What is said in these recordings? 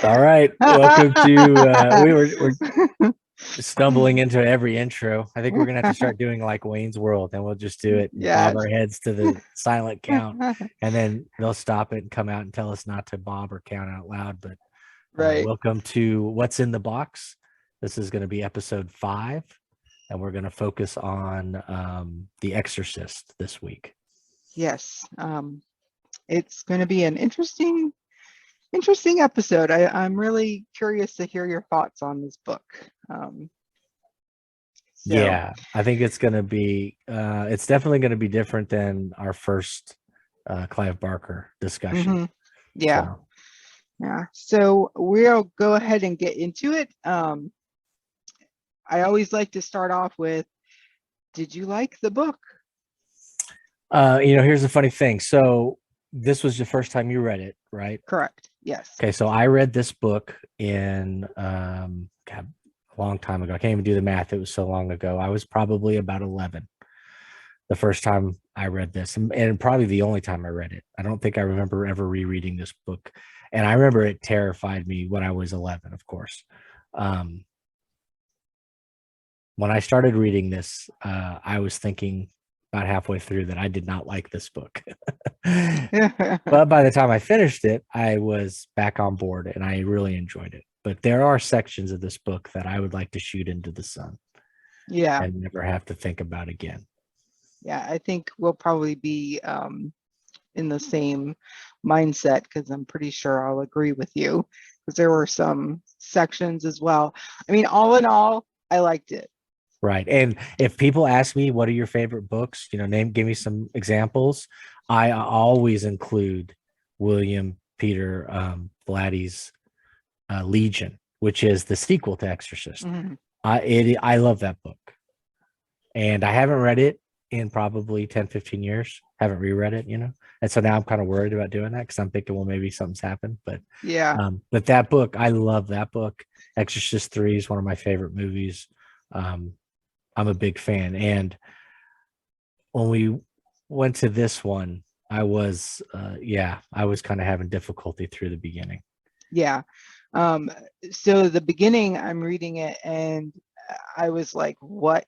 All right, welcome to we're stumbling into every intro. I think we're gonna have to start doing like Wayne's World, and we'll just do it and bob Yes. our heads to the silent count, and then they'll stop it and come out and tell us not to bob or count out loud. But Right. welcome to What's in the Box. This is going to be episode 5, and we're going to focus on The Exorcist this week. Yes. It's going to be an interesting episode. I'm really curious to hear your thoughts on this book. So, Yeah, I think it's going to be it's definitely going to be different than our first Clive Barker discussion. mhm. Yeah. So Yeah. So we'll go ahead and get into it. I always like to start off with, did you like the book? here's the funny thing. So this was the first time you read it, right? Correct. Yes. Okay, so I read this book in God, a long time ago. I can't even do the math. It was so long ago. I was probably about 11 the first time I read this, and probably the only time I read it. I don't think I remember ever rereading this book, and I remember it terrified me when I was 11. Of course, um, when I started reading this, I was thinking about halfway through that I did not like this book. But by the time I finished it, I was back on board and I really enjoyed it. But there are sections of this book that I would like to shoot into the sun Yeah. and never have to think about again. Yeah. I think we'll probably be in the same mindset because I'm pretty sure I'll agree with you because there were some sections as well. I mean, all in all, I liked it. Right. And if people ask me, what are your favorite books? Give me some examples. I always include William Peter Blatty's Legion, which is the sequel to Exorcist. Mhm. I love that book. And I haven't read it in probably 10, 15 years. Haven't reread it. And so now I'm kind of worried about doing that because I'm thinking, well, maybe something's happened. Yeah. But that book, I love that book. Exorcist 3 is one of my favorite movies. I'm a big fan. And when we went to this one, I was kind of having difficulty through the beginning. Yeah. Um, so the beginning, I'm reading it and I was like, what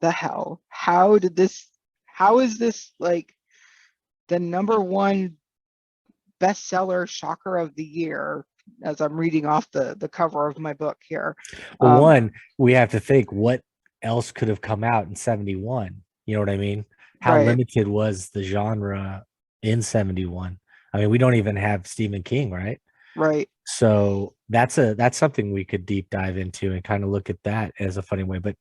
the hell? How is this like the number one bestseller shocker of the year as I'm reading off the cover of my book here? Well, Um, one, we have to think what else could have come out in 71. You know what I mean? How right, limited was the genre in 71? I mean, we don't even have Stephen King, right? right. So that's something we could deep dive into and kind of look at that as a funny way. But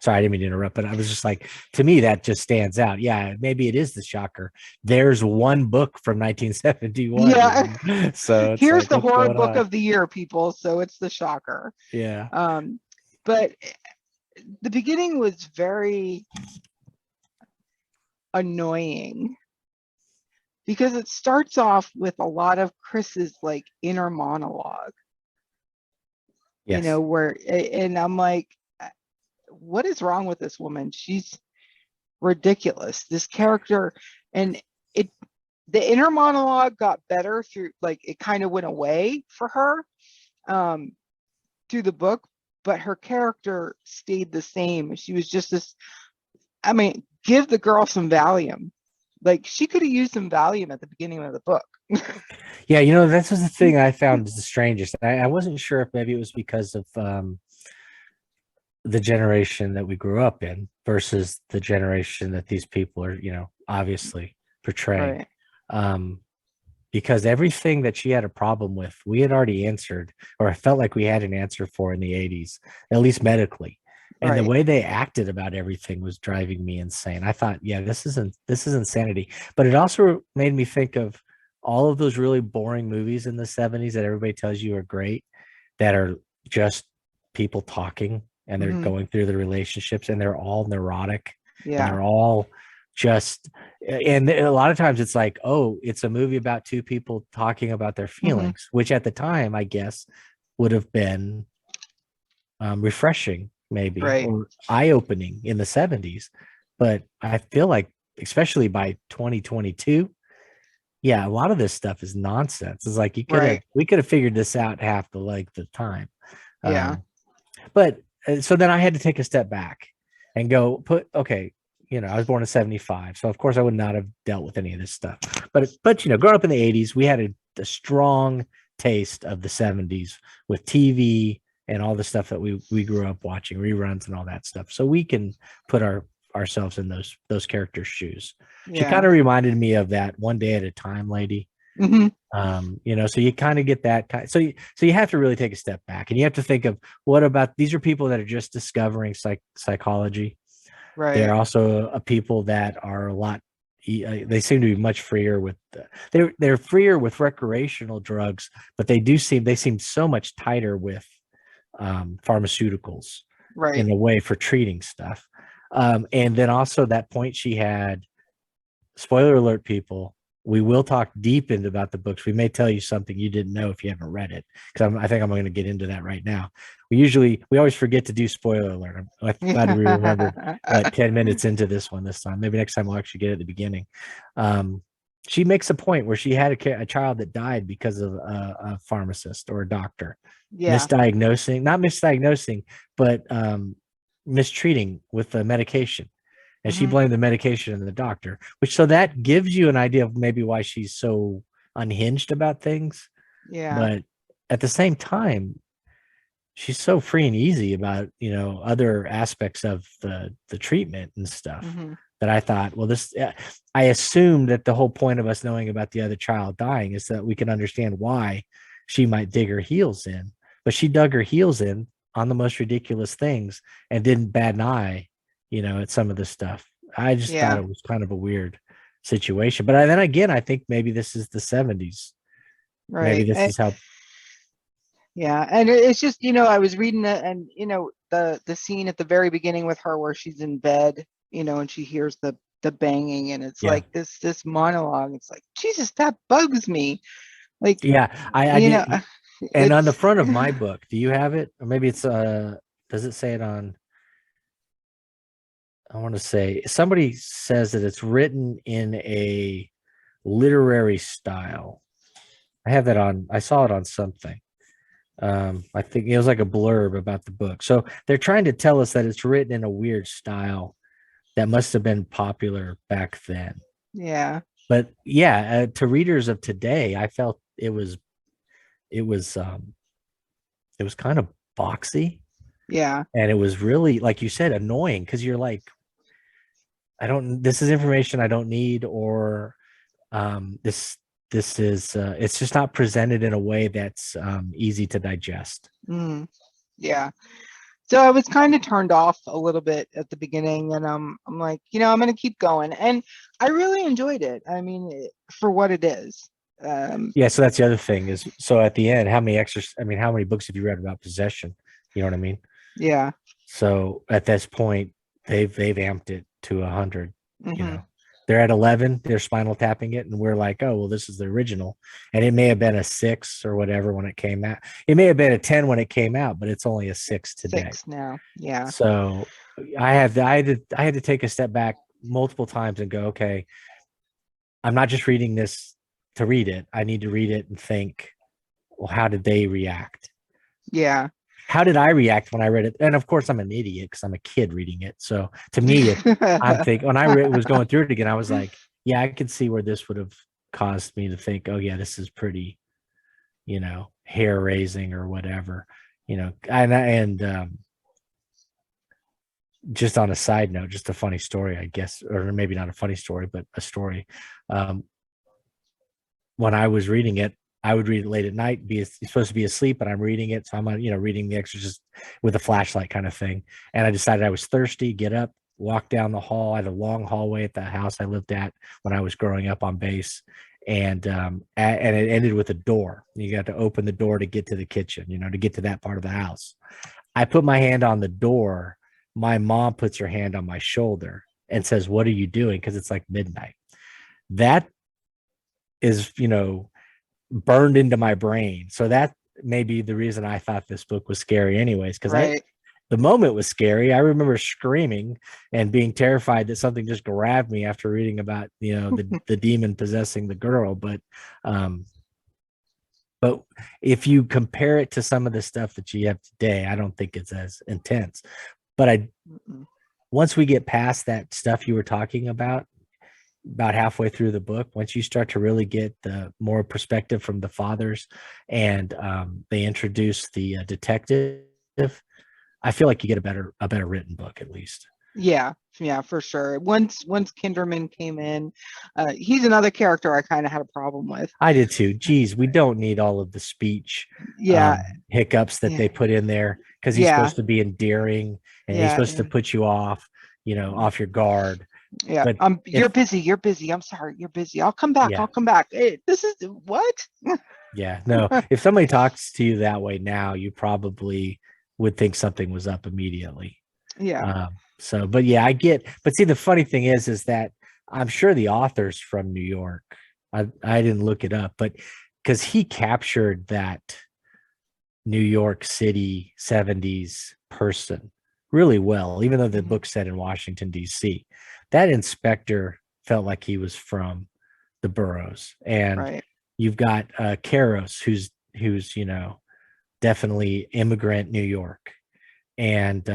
sorry, I didn't mean to interrupt, but I was just like, to me, that just stands out. Yeah, maybe it is the shocker. There's one book from 1971. Yeah. So it's Here's like, the what's horror going book on? of the year, people. So it's the shocker. Yeah. Um, but the beginning was very annoying because it starts off with a lot of Chris's like inner monologue, Yes. and I'm like, what is wrong with this woman? She's ridiculous. This character, and it, the inner monologue got better through, like, it kind of went away for her um, through the book, but her character stayed the same. She was just this, I mean, give the girl some Valium. Like, she could have used some Valium at the beginning of the book. Yeah, that's the thing I found the strangest. I wasn't sure if maybe it was because of the generation that we grew up in versus the generation that these people are, obviously portraying. Right. Um, because everything that she had a problem with, we had already answered, or I felt like we had an answer for in the 80s, at least medically. And the Right. way they acted about everything was driving me insane. I thought, yeah, this is insanity. But it also made me think of all of those really boring movies in the 70s that everybody tells you are great, that are just people talking and they're Hmm. going through the relationships and they're all neurotic and Yeah. they're all just, and a lot of times it's like, oh, it's a movie about two people talking about their Hmm. feelings, which at the time I guess would have been refreshing maybe Right. or eye-opening in the 70s. But I feel like especially by 2022 yeah, a lot of this stuff is nonsense. It's like Right. we could have figured this out half the length of time. Yeah. Um, but so then I had to take a step back and go okay, I was born in 75. So of course I would not have dealt with any of this stuff. But growing up in the 80s, we had a strong taste of the 70s with TV and all the stuff that we grew up watching, reruns and all that stuff. So we can put ourselves in those characters' shoes. She Yeah. kind of reminded me of that One Day at a Time lady. Hmm. So you kind of get that so you have to really take a step back, and you have to think of, what about, these are people that are just discovering psychology. They're Right. also a people that are a lot, they seem to be much freer with they're freer with recreational drugs, but they seem so much tighter with pharmaceuticals Right. in a way for treating stuff. And then also that point she had, spoiler alert, people, we will talk deep into about the books. We may tell you something you didn't know if you haven't read it, because I think I'm going to get into that right now. We always forget to do spoiler alert. I'm glad we remembered 10 minutes into this one this time. Maybe next time we'll actually get it at the beginning. She makes a point where she had a child that died because of a pharmacist or a doctor Yeah. not misdiagnosing, but mistreating with the medication. And she Hmm. blamed the medication and the doctor, so that gives you an idea of maybe why she's so unhinged about things. Yeah. But at the same time, she's so free and easy about, other aspects of the treatment and stuff, Hmm. that I thought, well, I assumed that the whole point of us knowing about the other child dying is that we can understand why she might dig her heels in. But she dug her heels in on the most ridiculous things and didn't bat an eye, at some of the stuff. I just thought Yeah. it was kind of a weird situation. But then again, I think maybe this is the 70s. Maybe Right. this is how. Yeah, and it's just, I was reading it, and the scene at the very beginning with her where she's in bed, and she hears the banging, and it's Yeah. like this monologue. It's like, Jesus, that bugs me. Like, Yeah, I you know, did. And on the it's front of my book, do you have it? Or maybe it's does it say it on? I want to say somebody says that it's written in a literary style. I saw it on something. I think it was like a blurb about the book. So they're trying to tell us that it's written in a weird style that must have been popular back then. yeah, But yeah, to readers of today, I felt it was it was kind of boxy, yeah, and it was really, like you said, annoying, because you're like, this is information I don't need, or this is it's just not presented in a way that's easy to digest. mm, yeah. So I was kind of turned off a little bit at the beginning, and I'm like, I'm gonna keep going, and I really enjoyed it. I mean, for what it is. Yeah, so that's the other thing is, so at the end, how many books have you read about possession? You know what I mean? Yeah. So at this point, they've amped it to 100. You Hmm. know, they're at 11. They're Spinal Tapping it, and we're like, oh well, this is the original, and it may have been a 6 or whatever when it came out. It may have been a 10 when it came out, but it's only a 6 today. 6 now. Yeah. So I had to take a step back multiple times and go, okay, I'm not just reading this to read it. I need to read it and think, well, how did they react? Yeah. How did I react when I read it? And of course, I'm an idiot because I'm a kid reading it. So to me, I'm thinking, when was going through it again, I was like, yeah, I could see where this would have caused me to think, oh yeah, this is pretty, hair raising or whatever, and just on a side note, just a funny story, I guess, or maybe not a funny story, but a story. Um, when I was reading it, I would read it late at night. You're supposed to be asleep, but I'm reading it, so I'm reading The Exorcist with a flashlight kind of thing. And I decided I was thirsty. Get up, walk down the hall. I had a long hallway at the house I lived at when I was growing up on base, and and it ended with a door. You got to open the door to get to the kitchen, to get to that part of the house. I put my hand on the door. My mom puts her hand on my shoulder and says, "What are you doing?" Because it's like midnight. That is, burned into my brain. So that may be the reason I thought this book was scary anyways, because Right. the moment was scary. I remember screaming and being terrified that something just grabbed me after reading about, the demon possessing the girl. Um, but if you compare it to some of the stuff that you have today, I don't think it's as intense. But Mm-mm. once we get past that stuff you were talking about halfway through the book, once you start to really get the more perspective from the fathers, and they introduce the detective, I feel like you get a better written book at least. Yeah, for sure. Once Kinderman came in, he's another character I kind of had a problem with. I did too. Geez, we don't need all of the speech Yeah, hiccups that yeah, they put in there, because he's yeah, supposed to be endearing and he's yeah, supposed to put you off, off your guard. yeah. But You're if busy. You're busy. I'm sorry. You're busy. I'll come back. yeah, I'll come back. This is what? yeah, no, if somebody talks to you that way now, you probably would think something was up immediately. Yeah. So, but yeah, but see, the funny thing is that I'm sure the author's from New York. I didn't look it up, but because he captured that New York City 70s person really well, even though the Mhm. book set in Washington, D.C. That inspector felt like he was from the boroughs. And Right. you've got Karos, who's definitely immigrant New York. And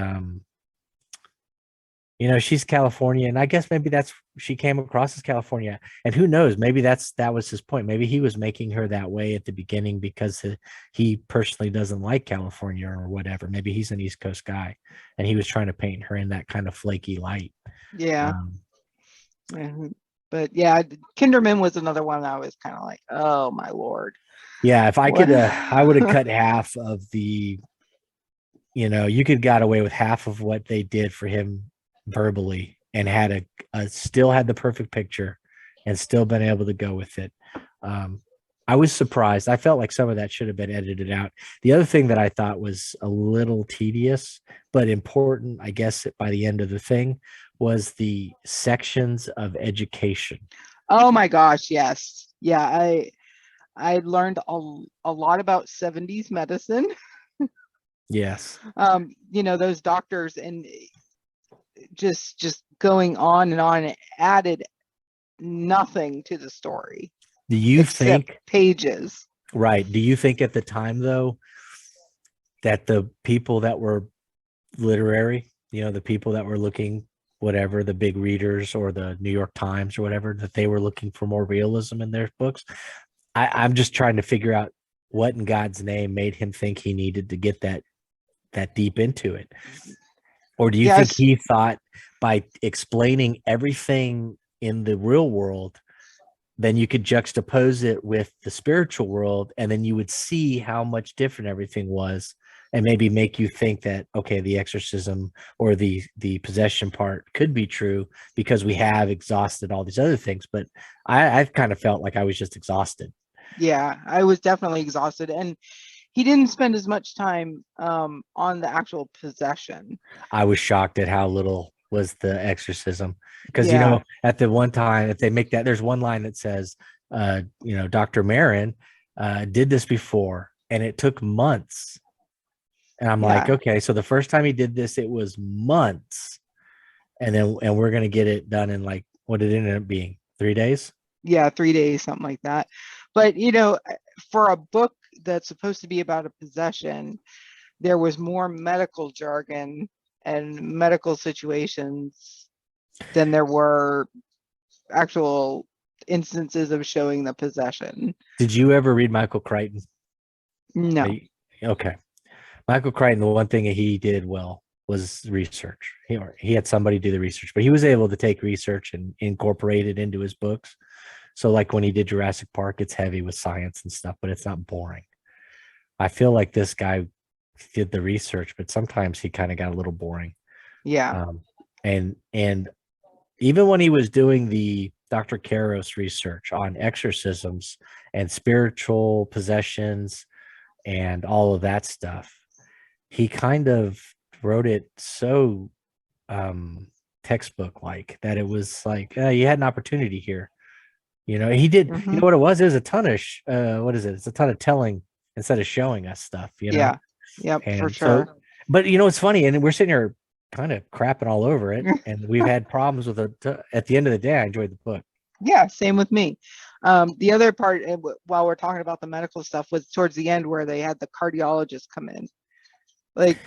she's California, and I guess maybe she came across as California, and who knows, maybe that was his point. Maybe he was making her that way at the beginning because he personally doesn't like California or whatever. Maybe he's an East Coast guy, and he was trying to paint her in that kind of flaky light. Yeah. Um, But yeah, Kinderman was another one I was kind of like, oh my Lord. yeah, if I What? could, I would have cut half of the. You could got away with half of what they did for him verbally, and had still had the perfect picture, and still been able to go with it. I was surprised. I felt like some of that should have been edited out. The other thing that I thought was a little tedious but important, I guess, by the end of the thing, was the sections of education. Oh my gosh, yes. Yeah, I learned a lot about 70s medicine. Yes. Those doctors, and just going on and on, added nothing to the story Do you except think, pages. right? Do you think at the time, though, that the people that were literary, the people that were looking, whatever, the big readers or the New York Times or whatever, that they were looking for more realism in their books? I'm just trying to figure out what in God's name made him think he needed to get that deep into it. Or do you think Yes. he thought by explaining everything in the real world, then you could juxtapose it with the spiritual world, and then you would see how much different everything was, and maybe make you think that, okay, the exorcism or the possession part could be true because we have exhausted all these other things. But I kind of felt like I was just exhausted. Yeah, I was definitely exhausted, and he didn't spend as much time on the actual possession. I was shocked at how little was the exorcism, because Yeah. at the one time, if they make that, there's one line that says, Dr. Marin did this before, and it took months. And I'm like, Yeah. okay, so the first time he did this, it was months, and we're gonna get it done in, like, what did it end up being, 3 days? Yeah, 3 days, something like that. But for a book that's supposed to be about a possession, there was more medical jargon and medical situations than there were actual instances of showing the possession. Did you ever read Michael Crichton? No. Okay. Michael Crichton, the one thing that he did well was research. He had somebody do the research, but he was able to take research and incorporate it into his books. So, like when he did Jurassic Park, it's heavy with science and stuff, but it's not boring. I feel like this guy did the research, but sometimes he kind of got a little boring. Yeah. And even when he was doing the Dr. Karos research on exorcisms and spiritual possessions and all of that stuff, he kind of wrote it so textbook like that it was like, you had an opportunity here. He did. You Mm-hmm. know what it was? It was a ton of what is it? It's a ton of telling instead of showing us stuff. Yeah. Yep, for And so sure. But you know, it's funny, and we're sitting here kind of crapping all over it, and we've had problems with it. At the end of the day, I enjoyed the book. Yeah, same with me. The other part, while we're talking about the medical stuff, was towards the end where they had the cardiologist come in. Like,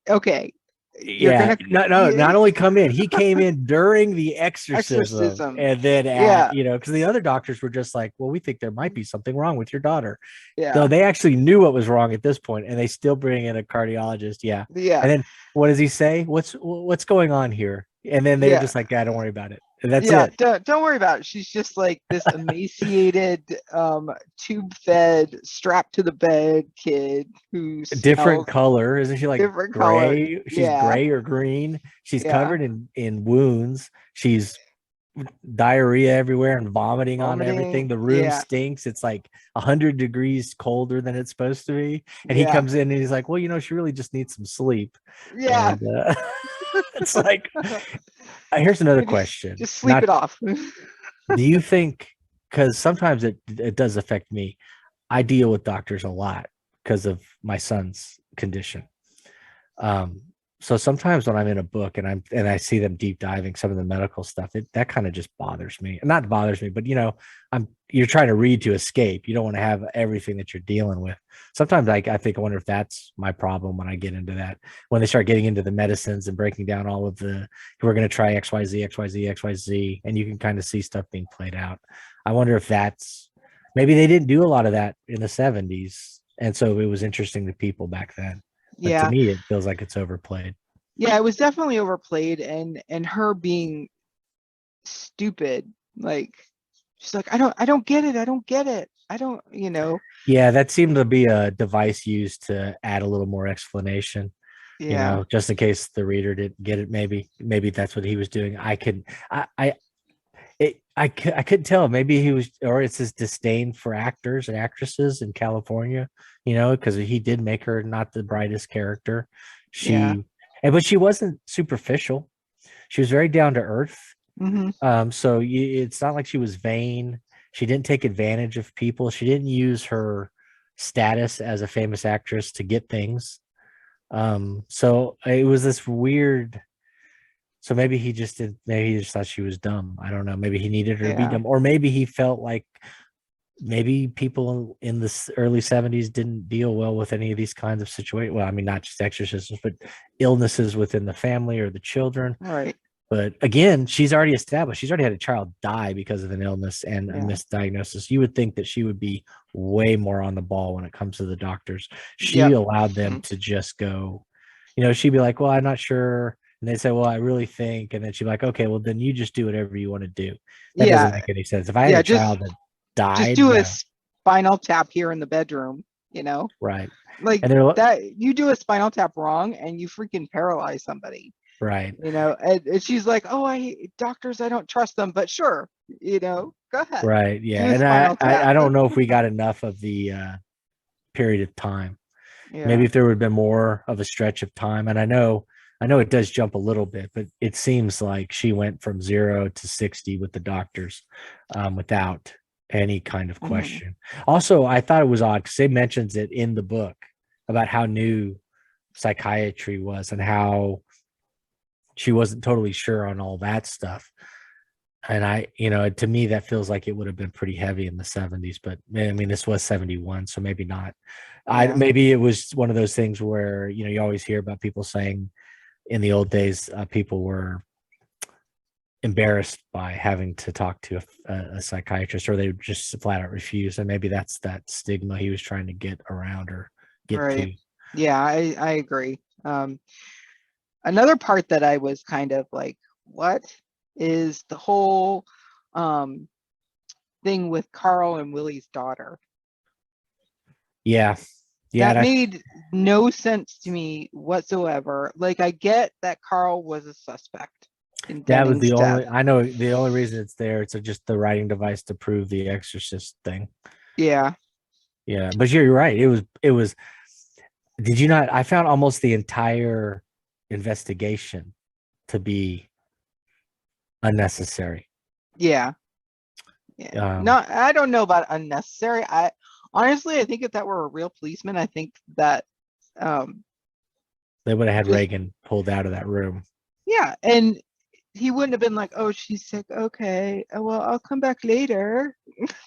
okay, you're Yeah, gonna no, not only come in, he came in during the exorcism, exorcism. and then Yeah, because the other doctors were just like, well, we think there might be something wrong with your daughter. So yeah, they actually knew what was wrong at this point, and they still bring in a cardiologist. Yeah, yeah, and then what does he say? What's going on here? And then they're yeah. just like, yeah, don't worry about it. And that's Yeah, it. don't worry about it. She's just like this emaciated, tube-fed, strapped to the bed kid who Different smells color, isn't she? Like different color. gray. She's Yeah, gray or green. She's yeah, covered in wounds. She's diarrhea everywhere and vomiting on everything. vomiting. The room Yeah, stinks. It's like 100 degrees colder than it's supposed to be. And he yeah, comes in and he's like, well, she really just needs some sleep. yeah. And it's like, here's another just question. just sleep Not, it off. do you think, because sometimes it does affect me. I deal with doctors a lot because of my son's condition. Um, so sometimes when I'm in a book and I see them deep diving some of the medical stuff, that kind of just bothers me. Not bothers me, but you're trying to read to escape. You don't want to have everything that you're dealing with. Sometimes I wonder if that's my problem when I get into that. When they start getting into the medicines and breaking down all of we're going to try XYZ, XYZ, XYZ, and you can kind of see stuff being played out. I wonder if maybe they didn't do a lot of that in the 70s. And so it was interesting to people back then. But to Yeah, me, it feels like it's overplayed. yeah. It was definitely overplayed, and her being stupid. Like, she's like, I don't get it. I don't get it. I don't, Yeah, that seemed to be a device used to add a little more explanation, Yeah, just in case the reader didn't get it. Maybe that's what he was doing. I couldn't tell. Maybe he was, or it's his disdain for actors and actresses in California, because he did make her not the brightest character. yeah. But she wasn't superficial. She was very down to earth. Hmm. So it's not like she was vain. She didn't take advantage of people. She didn't use her status as a famous actress to get things. So it was this weird. So maybe he just did. Maybe he just thought she was dumb. I don't know. Maybe he needed her to be Yeah. dumb, or maybe he felt like maybe people in the early 70s didn't deal well with any of these kinds of situations. Well, I mean, not just exorcisms, but illnesses within the family or the children. All right. But again, she's already established. She's already had a child die because of an illness and a Yeah. misdiagnosis. You would think that she would be way more on the ball when it comes to the doctors. She Yep. allowed them to just go, she'd be like, well, I'm not sure. And they'd say, well, I really think. And then she'd be like, okay, well, then you just do whatever you want to do. That doesn't Yeah. make any sense. If I had Yeah. a child that Just died, do a no, spinal tap here in the bedroom, right. like And they're that. You do a spinal tap wrong and you freaking paralyze somebody, right. and she's like, oh, doctors, I don't trust them, but sure, go ahead, Right. do Yeah. a And spinal I tap. don't know if we got enough of the period of time. Maybe Yeah. if there would have been more of a stretch of time. And I know it does jump a little bit, but it seems like she went from 0 to 60 with the doctors without any kind of Hmm. question. Also, I thought it was odd because they mentions it in the book about how new psychiatry was and how she wasn't totally sure on all that stuff. And to me, that feels like it would have been pretty heavy in the 70s, but I mean, this was 71, so maybe not. Yeah. Maybe it was one of those things where, you always hear about people saying in the old days, people were embarrassed by having to talk to a psychiatrist, or they would just flat out refuse. And maybe that's that stigma he was trying to get around or get Right. to. Yeah, I agree. Another part that I was kind of like, what is the whole thing with Carl and Willie's daughter? Yeah. Yeah. That made no sense to me whatsoever. Like, I get that Carl was a suspect in That was Denning's death. I know the only reason it's there. It's just the writing device to prove the Exorcist thing. Yeah. Yeah. But you're right. It was, did you not? I found almost the entire investigation to be unnecessary. Yeah. Yeah. No, I don't know about unnecessary. I honestly, I think if that were a real policeman, I think that They would have had Reagan pulled out of that room. Yeah, and he wouldn't have been like, "Oh, she's sick. Okay, well, I'll come back later."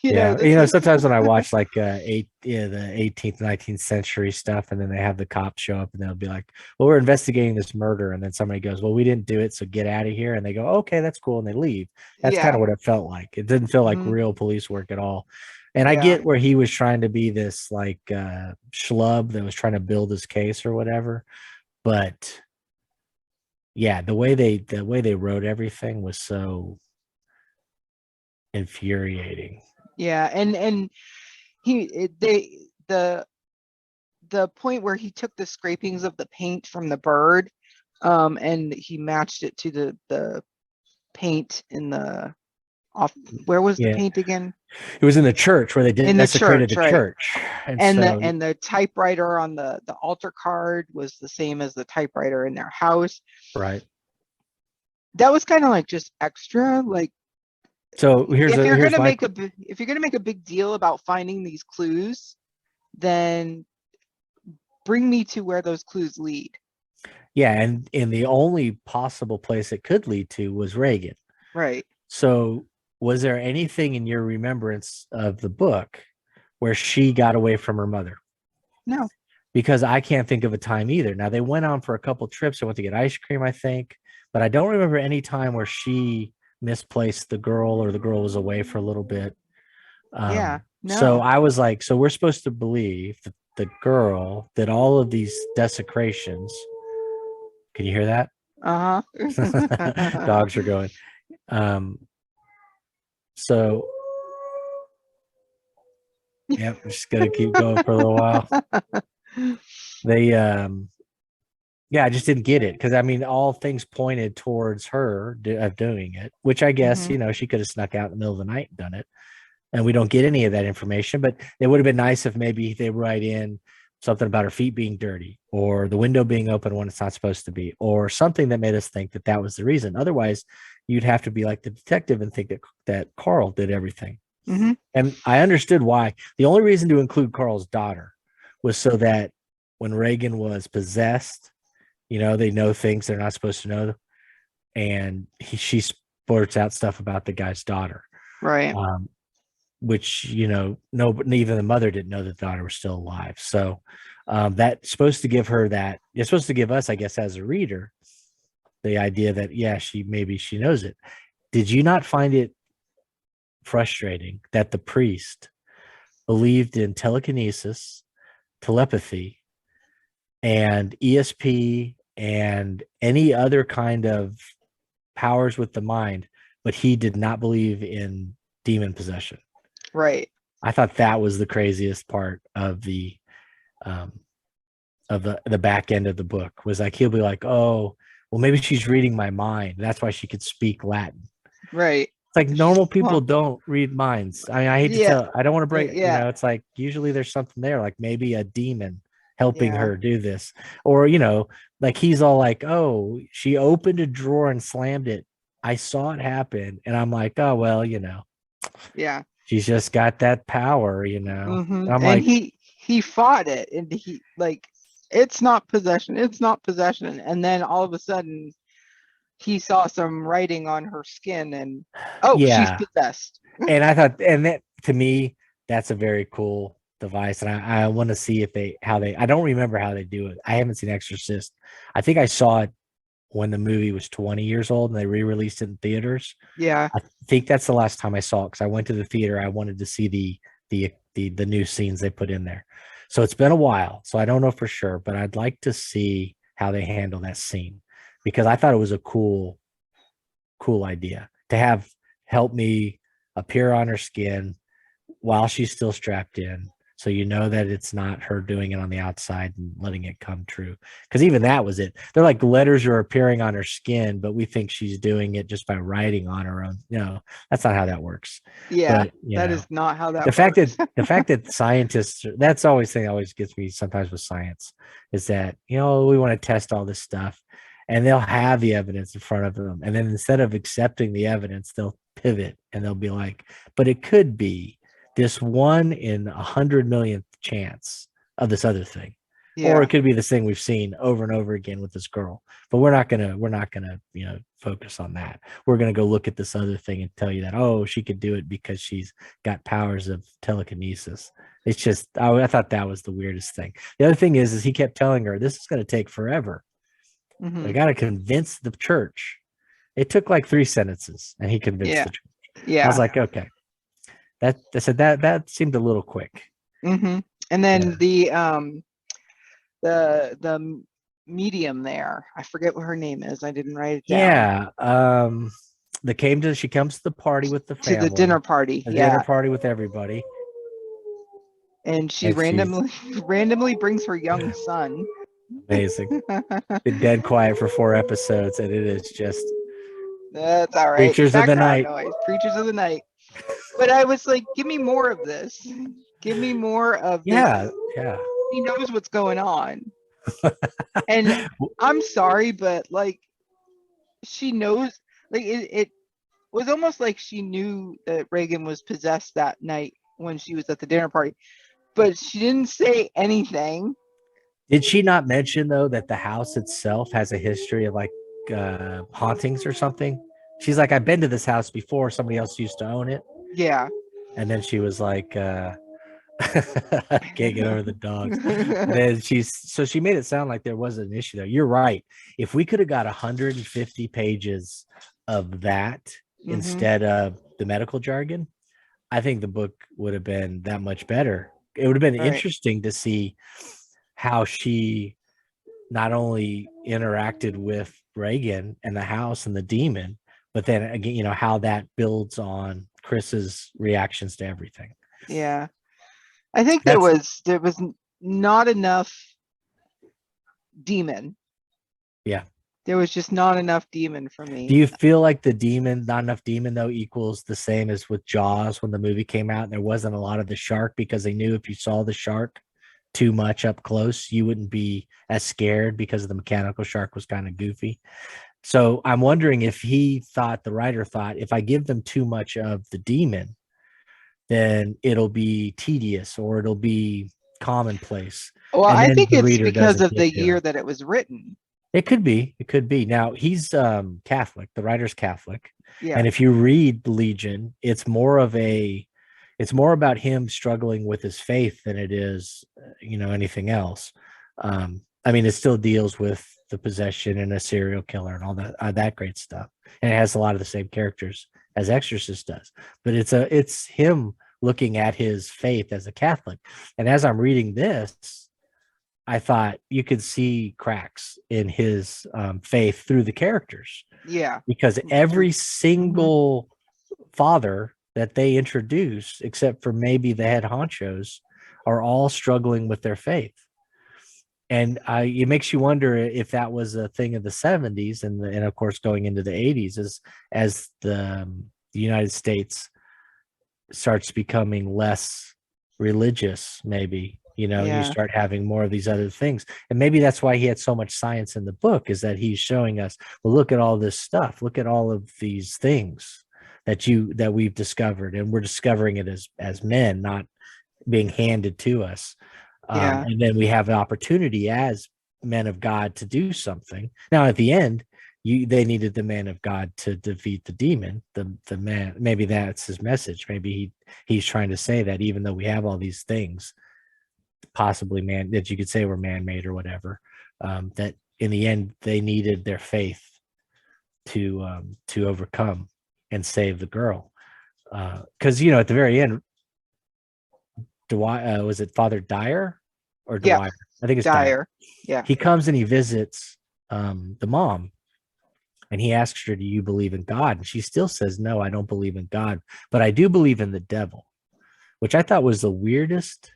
Yeah, This is sometimes when I watch like the 18th, 19th century stuff, and then they have the cops show up and they'll be like, "Well, we're investigating this murder," and then somebody goes, "Well, we didn't do it, so get out of here," and they go, "Okay, that's cool," and they leave. That's kind yeah, of what it felt like. It didn't feel like mhm, real police work at all. And I yeah, get where he was trying to be this like schlub that was trying to build his case or whatever, but yeah, the way they wrote everything was so infuriating. yeah, and they the point where he took the scrapings of the paint from the bird, and he matched it to the paint in the off. Where was the Yeah, paint again? it was in the church where they In the desecrated church, the right? church, and And so the typewriter on the altar card was the same as the typewriter in their house. right. That was kind of like just extra. Like, So here's my if you're gonna make a big deal about finding these clues, then bring me to where those clues lead. yeah, and the only possible place it could lead to was Reagan. Right. So was there anything in your remembrance of the book where she got away from her mother? No. Because I can't think of a time either. Now they went on for a couple trips. They went to get ice cream, I think, but I don't remember any time where she misplaced the girl or the girl was away for a little bit. Yeah. So No. I was like, so we're supposed to believe that the girl did all of these desecrations. Can you hear that? Uh-huh. Dogs are going. Um, so yep, I'm just gonna keep going for a little while. They yeah, I just didn't get it because I mean all things pointed towards her of doing it, which I guess, Mhm. she could have snuck out in the middle of the night and done it. And we don't get any of that information, but it would have been nice if maybe they write in something about her feet being dirty or the window being open when it's not supposed to be, or something that made us think that that was the reason. Otherwise, you'd have to be like the detective and think that Carl did everything. Mhm. And I understood why. The only reason to include Carl's daughter was so that when Reagan was possessed, they know things they're not supposed to know, and she spurts out stuff about the guy's daughter. Right. Um, which no, even the mother didn't know that the daughter was still alive. So that's supposed to give her that. It's supposed to give us, I guess, as a reader, the idea that yeah, maybe she knows it. Did you not find it frustrating that the priest believed in telekinesis, telepathy, and ESP and any other kind of powers with the mind, but he did not believe in demon possession? Right. I thought that was the craziest part of the um, the back end of the book. Was like he'll be like, "Oh, well, maybe she's reading my mind. That's why she could speak Latin." Right. It's like She's normal people well, don't read minds. I mean, I hate to yeah. tell. I don't want to break. Yeah. It's like usually there's something there, like maybe a demon helping Yeah. her do this, or like he's all like, "Oh, she opened a drawer and slammed it. I saw it happen," and I'm like, "Oh well, Yeah. she's just got that power." I'm And like, he fought it, and he like, it's not possession. It's not possession. And then all of a sudden he saw some writing on her skin, and oh, she's yeah. possessed. And I thought, and that to me, that's a very cool device. And I want to see I don't remember how they do it. I haven't seen Exorcist. I think I saw it when the movie was 20 years old and they re-released it in theaters. Yeah. I think that's the last time I saw it because I went to the theater. I wanted to see the new scenes they put in there. So it's been a while. So I don't know for sure, but I'd like to see how they handle that scene because I thought it was a cool idea to have help me appear on her skin while she's still strapped in. So that it's not her doing it on the outside and letting it come true. Because even that was it. They're like letters are appearing on her skin, but we think she's doing it just by writing on her own. No, that's not how that works. Yeah. But That is not how the that fact that works. the fact that scientists, that's always thing that always gets me sometimes with science, is that we want to test all this stuff and they'll have the evidence in front of them, and then instead of accepting the evidence they'll pivot and they'll be like, but it could be this 1 in 100 millionth chance of this other thing. or Yeah. it could be this thing we've seen over and over again with this girl. But we're not gonna, focus on that. We're gonna go look at this other thing and tell you that, oh, she could do it because she's got powers of telekinesis. It's just, I thought that was the weirdest thing. The other thing is he kept telling her this is going to take forever. I Hmm. got to convince the church. It took like 3 sentences, and he convinced Yeah. the church. I was Yeah. like, okay, that I said that seemed a little quick. Hmm. And Yeah, then the medium there, I forget what her name is. I didn't write it down. yeah. She comes to the party with the To the dinner family, party. the dinner Yeah. party with everybody, And she and she's randomly brings her young son. amazing. Been dead quiet for 4 episodes, and it is just That's all right. creatures of the Background night. noise, creatures of the night. But I was like, give me more of this. Give me more of this. Yeah, yeah. He knows what's going on. And I'm sorry, but like she knows, like it was almost like she knew that Reagan was possessed that night when she was at the dinner party, but she didn't say anything. Did she not mention though that the house itself has a history of like hauntings or something? She's like, I've been to this house before. Somebody else used to own it, Yeah. and then she was like, I can't get over the dogs. Then she made it sound like there was an issue there. You're right. If we could have got 150 pages of that Hmm. instead of the medical jargon, I think the book would have been that much better. It would have been Right. interesting to see how she not only interacted with Reagan and the house and the demon, but then again, how that builds on Chris's reactions to everything. Yeah. I think That's there was not enough demon. yeah. There was just not enough demon for Do me. you feel like the demon, not enough demon though, equals the same as with Jaws when the movie came out and there wasn't a lot of the shark because they knew if you saw the shark too much up close, you wouldn't be as scared because the mechanical shark was kind of goofy. So I'm wondering if the writer thought, if I give them too much of the demon, then it'll be tedious or it'll be commonplace. Well, And I then think the it's reader because doesn't of get the to year that it was written. it. Could be. It could be. Now he's Catholic. The writer's Catholic. Yeah. And if you read Legion, it's more about him struggling with his faith than it is, anything else. I mean, it still deals with the possession and a serial killer and all that great stuff, and it has a lot of the same characters as Exorcist does. But it's him looking at his faith as a Catholic, and as I'm reading this, I thought you could see cracks in his faith through the characters Yeah. because Through. every Hmm. single father that they introduce, except for maybe the head honchos, are all struggling with their faith. And it makes you wonder if that was a thing of the 70s and of course going into the 80s as the United States starts becoming less religious, maybe, you Yeah. start having more of these other things. And maybe that's why he had so much science in the book, is that he's showing us, well, look at all this stuff, look at all of these things that we've discovered, and we're discovering it as men, not being handed to us. Yeah. And then we have an opportunity as men of God to do something. Now, at the end, they needed the man of God to defeat the demon. The man, maybe that's his message. Maybe he's trying to say that even though we have all these things, possibly man that you could say were man-made or whatever, that in the end they needed their faith to overcome and save the girl. Because at the very end, Dwyer was it Father Dyer or Yeah. Dwyer? I think it's Dyer. Dire. Yeah. He comes and he visits the mom, and he asks her, "Do you believe in God?" And she still says, "No, I don't believe in God, but I do believe in the devil," which I thought was the weirdest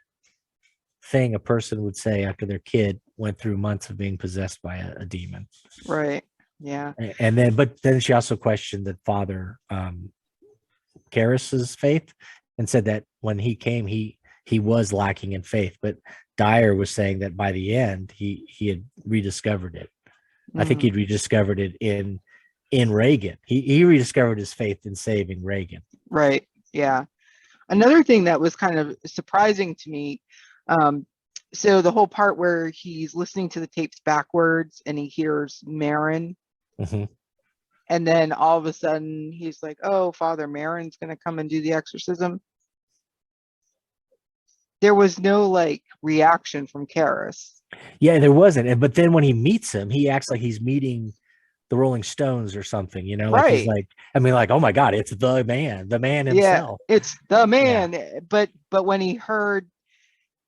thing a person would say after their kid went through months of being possessed by a demon. Right. Yeah. But then she also questioned that Father Karras's faith and said that when he came, he was lacking in faith. But Dyer was saying that by the end, he had rediscovered it. I think Mm. he'd rediscovered it in Reagan. He rediscovered his faith in saving Reagan. Right. Yeah. Another thing that was kind of surprising to me, um, So the whole part where he's listening to the tapes backwards and he hears Marin, Hmm. and then all of a sudden he's like, oh, Father Marin's going to come and do the exorcism. There was no like reaction from Karis. Yeah, there wasn't. But then when he meets him, he acts like he's meeting the Rolling Stones or something, you know, like he's Right. like, I mean, like, oh my God, it's the man Yeah, himself. it's the Yeah. man. But when he heard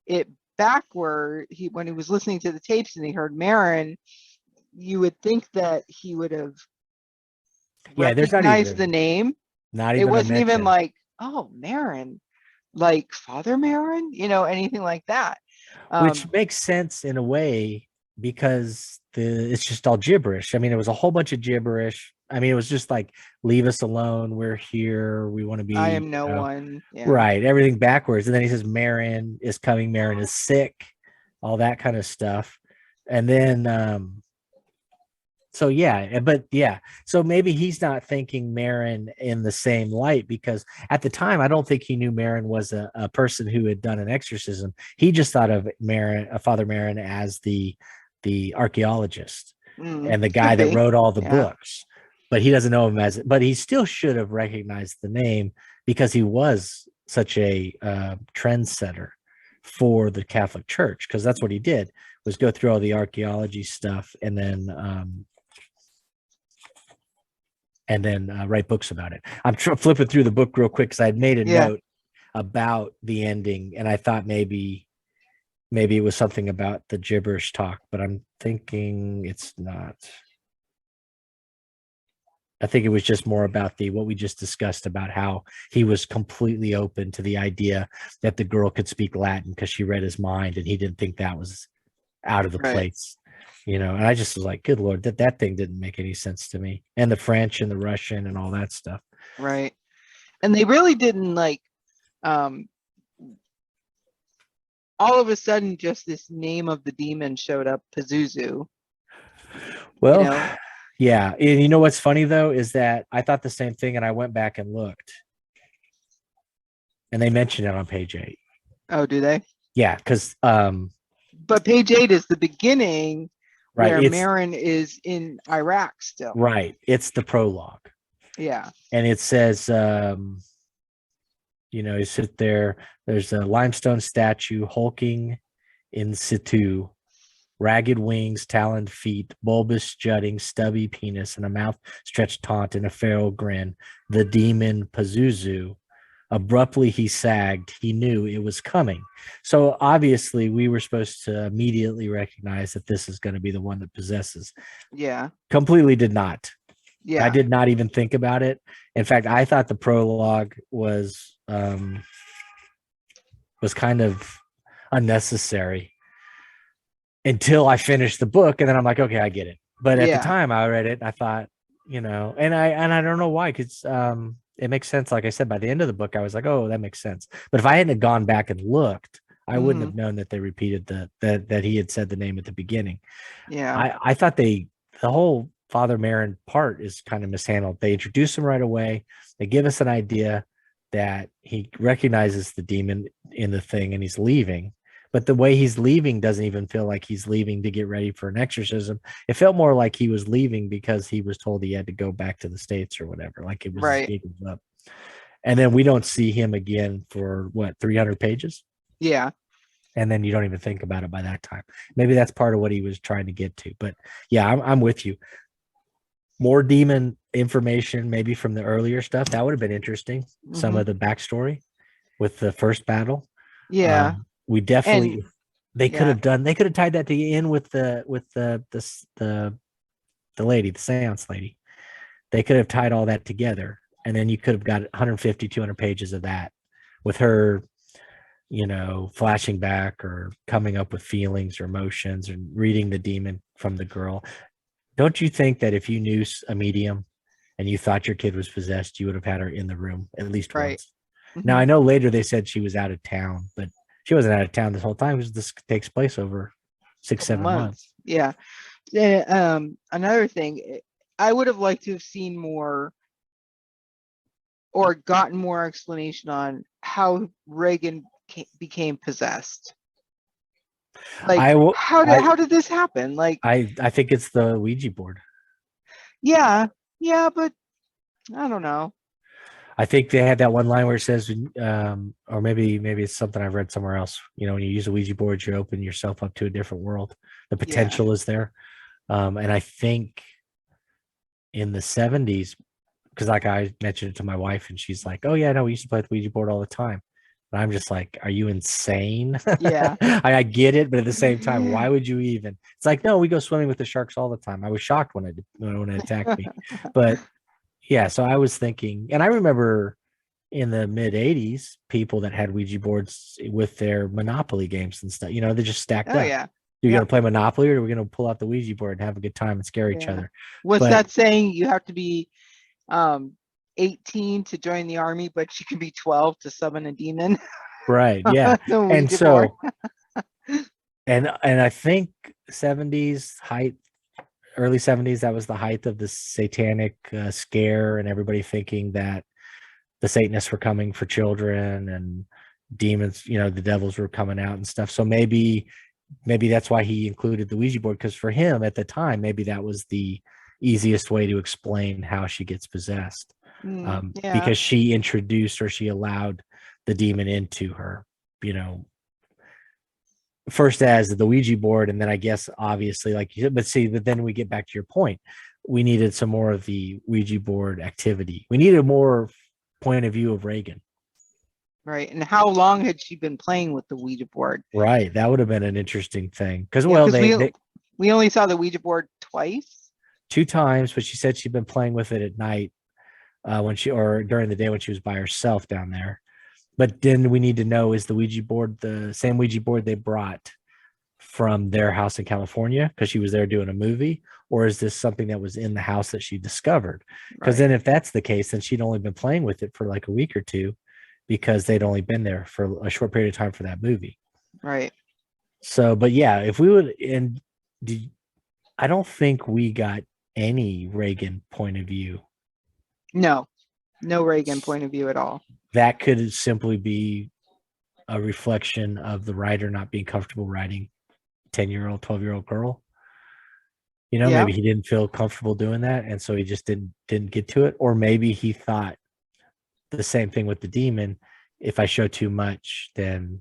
it backward, when he was listening to the tapes and he heard Marin, you would think that he would have Yeah. There's recognized the name. not It even a wasn't even mention, like, oh, Marin, like Father Marin, anything like that. which Um, makes sense in a way because it's just all gibberish. I mean, it was a whole bunch of gibberish. I mean, it was just like, leave us alone. We're here. We want to I be, am no one. Yeah. right. Everything backwards. And then he says, Marin is coming. Marin is sick, all that kind of stuff. And then, so yeah, but yeah, so maybe he's not thinking Marin in the same light because at the time I don't think he knew Marin was a person who had done an exorcism. He just thought of Marin, Father Marin, as the archaeologist and the guy Could that be. wrote all the Yeah. books. But he doesn't know him as, but he still should have recognized the name because he was such a trendsetter for the Catholic Church, because that's what he did, was go through all the archaeology stuff and then write books about it. I'm flipping through the book real quick because I had made a Yeah. note about the ending, and I thought maybe it was something about the gibberish talk, but I'm thinking it's not. I think it was just more about what we just discussed about how he was completely open to the idea that the girl could speak Latin because she read his mind, and he didn't think that was out of the Right. place, and I just was like, good Lord, that thing didn't make any sense to me. And the French and the Russian and all that stuff. Right. And they really didn't like, um, all of a sudden, just this name of the demon showed up, Pazuzu, you Well, know? yeah. And you know what's funny though is that I thought the same thing, and I went back and looked, and they mentioned it on page 8. Oh, do they? Yeah, because But page 8 is the beginning right, where it's Marin is in Iraq still. right, it's the prologue, Yeah. and it says, you sit there. There's a limestone statue hulking in situ, ragged wings, taloned feet, bulbous jutting, stubby penis, and a mouth stretched taut in a feral grin. The demon Pazuzu. Abruptly, he sagged. He knew it was coming. So obviously, we were supposed to immediately recognize that this is going to be the one that possesses. Yeah. Completely did not. I Yeah. did not even think about it. In fact, I thought the prologue was kind of unnecessary until I finished the book, and then I'm like, okay, I get it. But at the Yeah. time I read it, I thought, and I don't know why, because it makes sense. Like I said, by the end of the book, I was like, oh, that makes sense. But if I hadn't gone back and looked, I wouldn't Hmm. have known that they repeated that he had said the name at the beginning. Yeah. I thought the whole Father Marin part is kind of mishandled. They introduce him right away. They give us an idea that he recognizes the demon in the thing and he's leaving. But the way he's leaving doesn't even feel like he's leaving to get ready for an exorcism. It felt more like he was leaving because he was told he had to go back to the States or whatever. Like it was his Right. gig was up. And then we don't see him again for what, 300 pages? Yeah. And then you don't even think about it by that time. Maybe that's part of what he was trying to get to. But yeah, I'm with you. More demon information, maybe from the earlier stuff. That would have been interesting. Some Hmm. of the backstory with the first battle. Yeah. We definitely, And yeah. they could have tied that in with the lady, the seance lady. They could have tied all that together, and then you could have got 150, 200 pages of that with her, flashing back or coming up with feelings or emotions and reading the demon from the girl. Don't you think that if you knew a medium and you thought your kid was possessed, you would have had her in the room at least Right. once? Now, Hmm. I know later they said she was out of town, but she wasn't out of town this whole time because this takes place over 6, Couple 7 months. months. Yeah. Another thing, I would have liked to have seen more or gotten more explanation on how Reagan became possessed. Like, I will. how did this happen? Like, I think it's the Ouija board. yeah, yeah, but I don't know. I think they had that one line where it says, or maybe it's something I've read somewhere else. You know, when you use a Ouija board, you open yourself up to a different world. The Yeah. potential is there, and I think in the 70s, because like I mentioned it to my wife, and she's like, "Oh yeah, no, we used to play with the Ouija board all the time." And I'm just like, "Are you insane?" Yeah. I get it, but at the same time, why would you even? It's like, no, we go swimming with the sharks all the time. I was shocked when it attacked me, but yeah. So I was thinking, and I remember in the mid 80s, people that had Ouija boards with their Monopoly games and stuff. You know, they just stacked Oh up. yeah. You're Yeah. gonna play Monopoly, or are we gonna pull out the Ouija board and have a good time and scare each Yeah. other? What's But that saying? You have to be um 18 to join the army, but you can be 12 to summon a demon. right, yeah. The And Ouija board. so and I think 70s height, early 70s, that was the height of the satanic scare, and everybody thinking that the Satanists were coming for children and demons, you know, the devils were coming out and stuff. So maybe that's why he included the Ouija board, because for him at the time, maybe that was the easiest way to explain how she gets possessed, Yeah. because she introduced, or she allowed the demon into her, you know, first as the Ouija board, and then I guess obviously, like you said, but then we get back to your point. We needed some more of the Ouija board activity. We needed more point of view of Reagan. Right. And how long had she been playing with the Ouija board? Right. That would have been an interesting thing. Because Yeah, well, because they we only saw the Ouija board twice. 2 times, but she said she'd been playing with it at night, when she, or during the day when she was by herself down there. But then we need to know, is the Ouija board the same Ouija board they brought from their house in California because she was there doing a movie, or is this something that was in the house that she discovered? Because Right. then if that's the case, then she'd only been playing with it for like a week or two, because they'd only been there for a short period of time for that movie. Right. So, but yeah, if we would, and I don't think we got any Reagan point of view. No. No Reagan point of view at all. That could simply be a reflection of the writer not being comfortable writing 10-year-old, 12-year-old girl. You know, Yeah. maybe he didn't feel comfortable doing that, and so he just didn't get to it. Or maybe he thought the same thing with the demon. If I show too much, then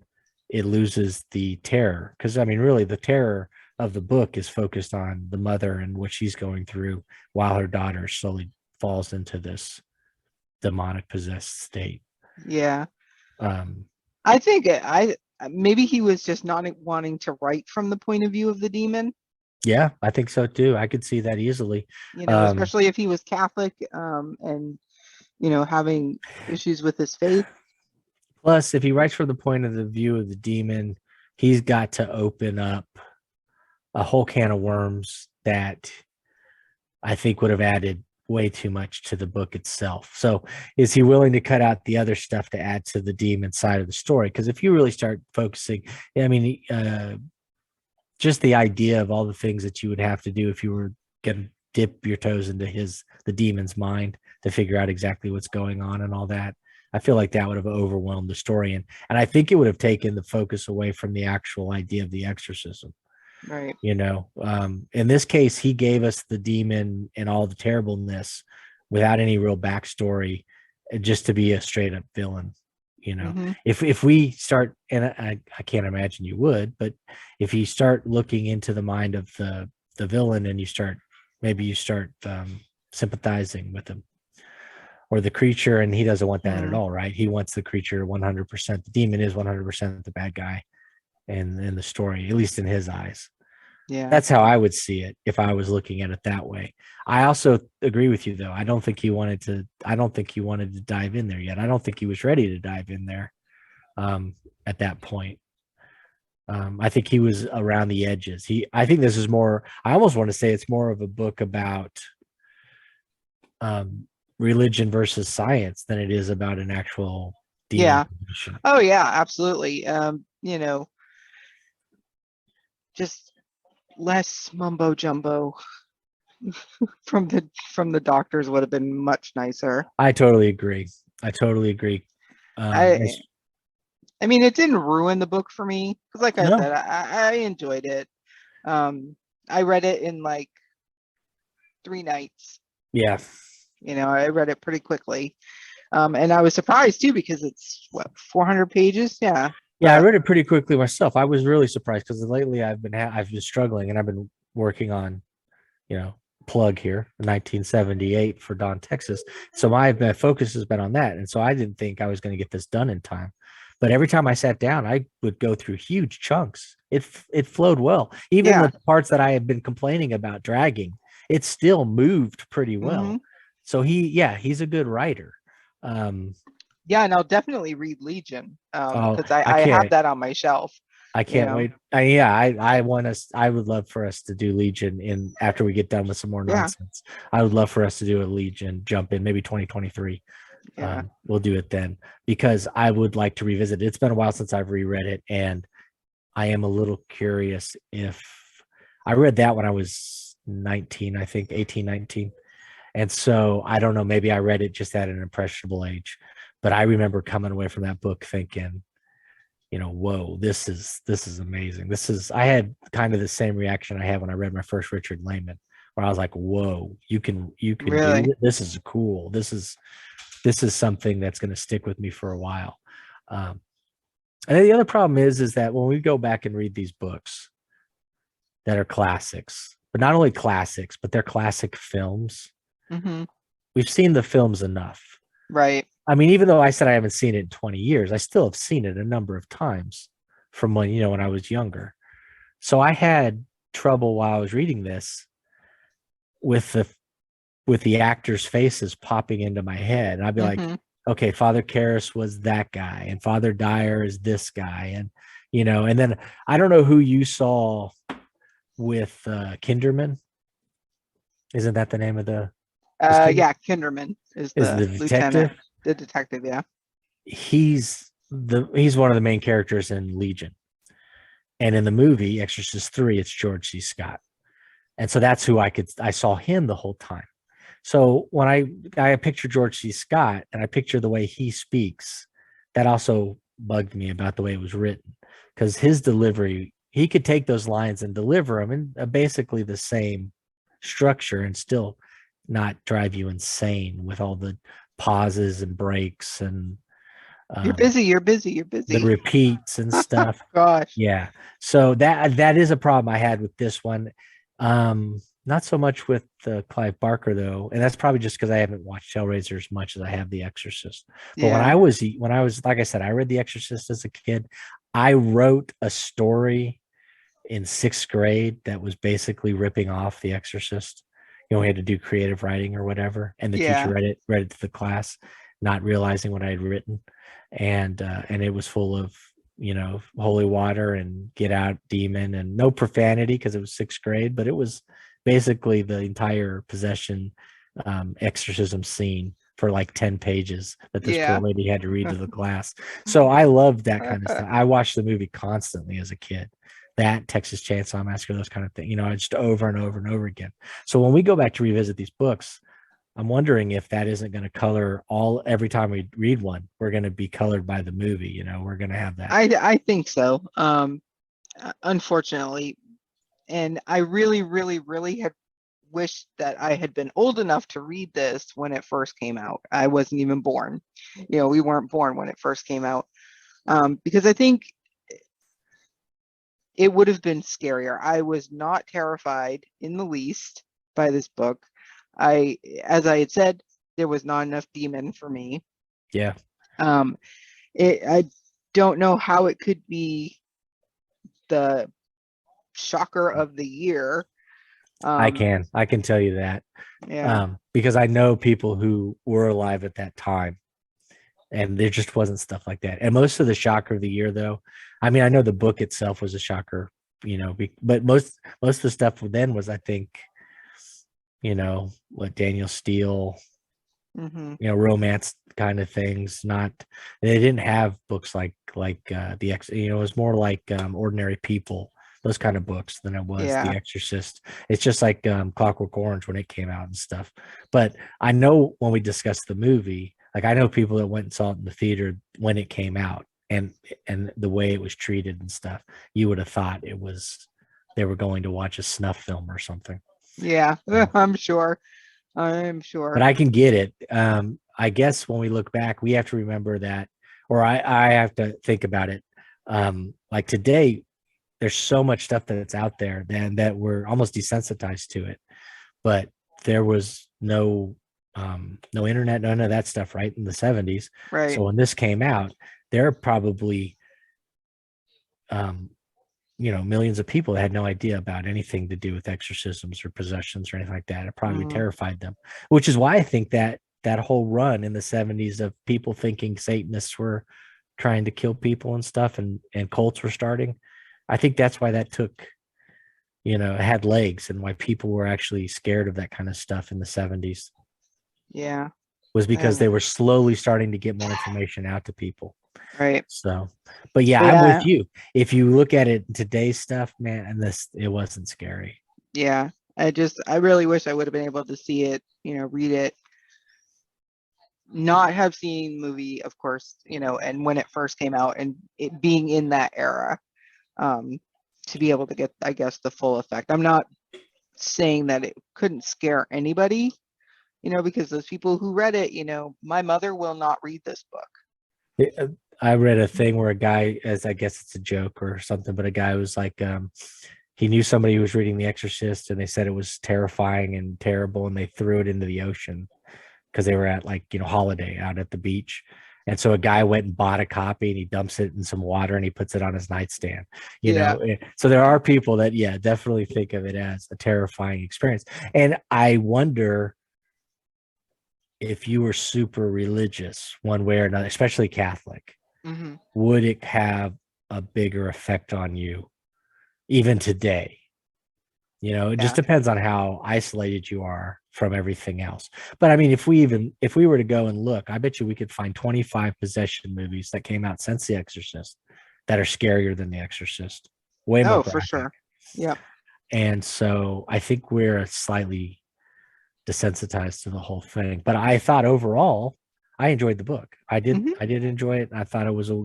it loses the terror. Because I mean, really, the terror of the book is focused on the mother and what she's going through while her daughter slowly falls into this demonic possessed state. Yeah. Um, I think I maybe he was just not wanting to write from the point of view of the demon. yeah, I think so too. I could see that easily. You know, especially if he was Catholic, and you know, having issues with his faith. Plus, if he writes from the point of the view of the demon, he's got to open up a whole can of worms that I think would have added way too much to the book itself. So, is he willing to cut out the other stuff to add to the demon side of the story? Because if you really start focusing, I mean, just the idea of all the things that you would have to do if you were going to dip your toes into the demon's mind to figure out exactly what's going on and all that. I feel like that would have overwhelmed the story, and I think it would have taken the focus away from the actual idea of the exorcism. Right. You know, in this case, he gave us the demon and all the terribleness without any real backstory, just to be a straight up villain. You know, Mm-hmm. if we start, and I can't imagine you would, but if you start looking into the mind of the villain, and you start sympathizing with him, or the creature, and he doesn't want that at all, right? He wants the creature 100%. The demon is 100% the bad guy in the story, at least in his eyes. Yeah. That's how I would see it if I was looking at it that way. I also agree with you, though. I don't think he wanted to dive in there yet. I don't think he was ready to dive in there at that point. I think he was around the edges. I think this is more, I almost want to say it's more of a book about religion versus science than it is about an actual demon. Yeah. Possession. Oh yeah, absolutely. You know, just less mumbo jumbo from the doctors would have been much nicer. I totally agree. I totally agree. I I mean, it didn't ruin the book for me because, like I No. said, I enjoyed it. I read it in like 3 nights. Yeah. I read it pretty quickly. And I was surprised too because it's what, 400 pages? Yeah. Yeah, I But read it pretty quickly myself. I was really surprised because lately I've been struggling and I've been working on, you know, plug here, 1978 for Don, Texas. So my focus has been on that, and so I didn't think I was going to get this done in time. But every time I sat down, I would go through huge chunks. It flowed well, even yeah. the parts that I had been complaining about dragging. It still moved pretty Hmm. well. So he's a good writer. Um, Yeah, and I'll definitely read Legion oh, because I have that on my shelf. I You can't know. wait. I want us. I would love for us to do Legion in after we get done with some more Yeah. nonsense. I would love for us to do a Legion jump in, maybe 2023. Yeah. We'll do it then because I would like to revisit it. It's been a while since I've reread it, and I am a little curious if I read that when I was 19, I think 18, 19. And so I don't know, maybe I read it just at an impressionable age, but I remember coming away from that book thinking, whoa, this is amazing. I had kind of the same reaction I had when I read my first Richard Lehman, where I was like, whoa, you can do Really. it. This is cool. This is something that's going to stick with me for a while. Um, and then the other problem is that when we go back and read these books that are classics, but not only classics, but they're classic films, Hmm. we've seen the films enough. Right. I mean, even though I said I haven't seen it in 20 years, I still have seen it a number of times from when I was younger. So I had trouble while I was reading this with the actors' faces popping into my head. And I'd be like, Hmm. okay, Father Karras was that guy, and Father Dyer is this guy. And then I don't know who you saw with Kinderman. Isn't that the name of Yeah, Kinderman is is the the lieutenant, detective? the detective. Yeah. He's one of the main characters in Legion. And in the movie Exorcist 3, it's George C. Scott. And so that's who I saw him the whole time. So when I picture George C. Scott and I picture the way he speaks, that also bugged me about the way it was written because his delivery, he could take those lines and deliver them in basically the same structure and still not drive you insane with all the pauses and breaks and You're um, busy. You're busy. You're the busy. repeats and stuff. Gosh. Yeah. So that is a problem I had with this one. Not so much with Clive Barker though, and that's probably just because I haven't watched Hellraiser as much as I have The Exorcist. But Yeah. when I was like I said, I read The Exorcist as a kid. I wrote a story in sixth grade that was basically ripping off The Exorcist. We had to do creative writing or whatever, and the teacher Yeah. read it to the class, not realizing what I had written, and it was full of holy water and get out demon and no profanity because it was sixth grade, but it was basically the entire possession exorcism scene for like 10 pages that this poor Yeah. lady had to read to the class. So I loved that kind of stuff. I watched the movie constantly as a kid. That Texas Chainsaw Massacre, those kind of things, just over and over and over again. So when we go back to revisit these books, I'm wondering if that isn't going to color every time we read one, we're going to be colored by the movie. We're going to have that. I think so. Unfortunately, and I really, really, really had wished that I had been old enough to read this when it first came out. I wasn't even born. We weren't born when it first came out. Because I think it would have been scarier. I was not terrified in the least by this book. As I had said, there was not enough demon for me. Yeah. Um, I don't know how it could be the shocker of the year. I can tell you that. Yeah. Because I know people who were alive at that time and there just wasn't stuff like that. And most of the shocker of the year though, I mean, I know the book itself was a shocker, but most of the stuff then was, I think, what Daniel Steele, Mm-hmm. romance kind of things. They didn't have books like the it was more like Ordinary People, those kind of books than it was The Yeah. Exorcist. It's just like Clockwork Orange when it came out and stuff. But I know when we discussed the movie, like I know people that went and saw it in the theater when it came out, and the way it was treated and stuff, you would have thought it was they were going to watch a snuff film or something. Yeah, I'm sure. I'm But sure. I can get it. I guess when we look back, we have to remember that, or I have to think about it. Like today, there's so much stuff that's out there then that we're almost desensitized to it. But there was no internet, none of that stuff, right, in the 70s. Right. So when this came out, there are probably millions of people that had no idea about anything to do with exorcisms or possessions or anything like that. It probably Mhm. terrified them, which is why I think that that whole run in the 70s of people thinking Satanists were trying to kill people and stuff, and cults were starting. I think that's why that took, had legs, and why people were actually scared of that kind of stuff in the 70s Yeah. was because And they were slowly starting to get more information out to people. right. So, but yeah, But I'm yeah, with you. If you look at it today's stuff, man, and it wasn't scary. yeah. I really wish I would have been able to see it, read it, not have seen the movie, of course, and when it first came out and it being in that era, um, to be able to get, I guess, the full effect. I'm not saying that it couldn't scare anybody, because those people who read it, my mother will not read this book. I read a thing where a guy, as I guess it's a joke or something, but a guy was like, he knew somebody who was reading The Exorcist, and they said it was terrifying and terrible, and they threw it into the ocean because they were at holiday out at the beach. And so a guy went and bought a copy, and he dumps it in some water, and he puts it on his nightstand. Yeah. So there are people that, yeah, definitely think of it as a terrifying experience. And I wonder if you were super religious one way or another, especially Catholic, Mm-hmm. would it have a bigger effect on you even today? It just Yeah. depends on how isolated you are from everything else. But I mean, if we were to go and look, I bet you we could find 25 possession movies that came out since The Exorcist that are scarier than The Exorcist, way more Oh, for graphic. sure. Yeah. And so I think we're slightly desensitized to the whole thing. But I thought overall, I enjoyed the book. I did. Mm-hmm. I did enjoy it. I thought it was a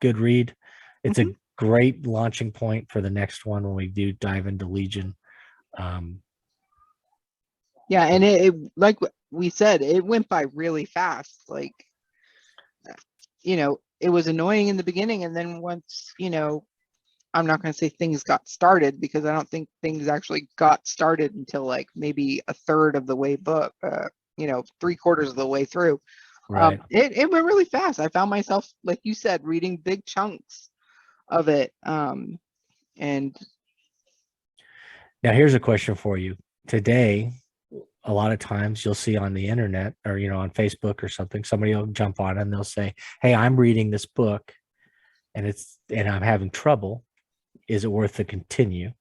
good read. It's Mm-hmm. a great launching point for the next one when we do dive into Legion. Yeah, and it like we said, it went by really fast. Like, it was annoying in the beginning, and then once, I'm not going to say things got started, because I don't think things actually got started until like maybe a third of the way book, 3/4 of the way through. Right. It went really fast. I found myself, like you said, reading big chunks of it. And Now here's a question for you. Today, a lot of times you'll see on the internet or on Facebook or something, somebody will jump on and they'll say, "Hey, I'm reading this book and I'm having trouble. Is it worth to continue?"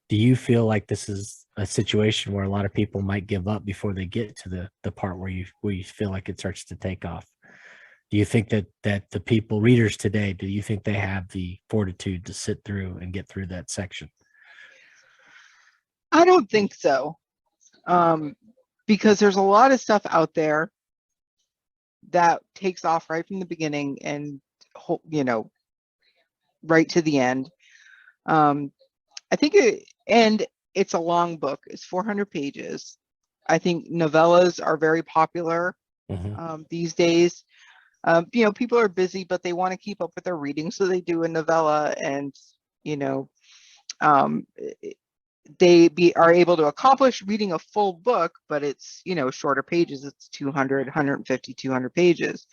Do you feel like this is a situation where a lot of people might give up before they get to the part where you feel like it starts to take off? Do you think that the people readers today, do you think they have the fortitude to sit through and get through that section? I don't think so. Because there's a lot of stuff out there that takes off right from the beginning and, right to the end. I think and it's a long book. It's 400 pages. I think novellas are very popular these days. People are busy, but they want to keep up with their reading, so they do a novella, and um, are able to accomplish reading a full book, but it's shorter pages. It's 200, 150, 200 pages.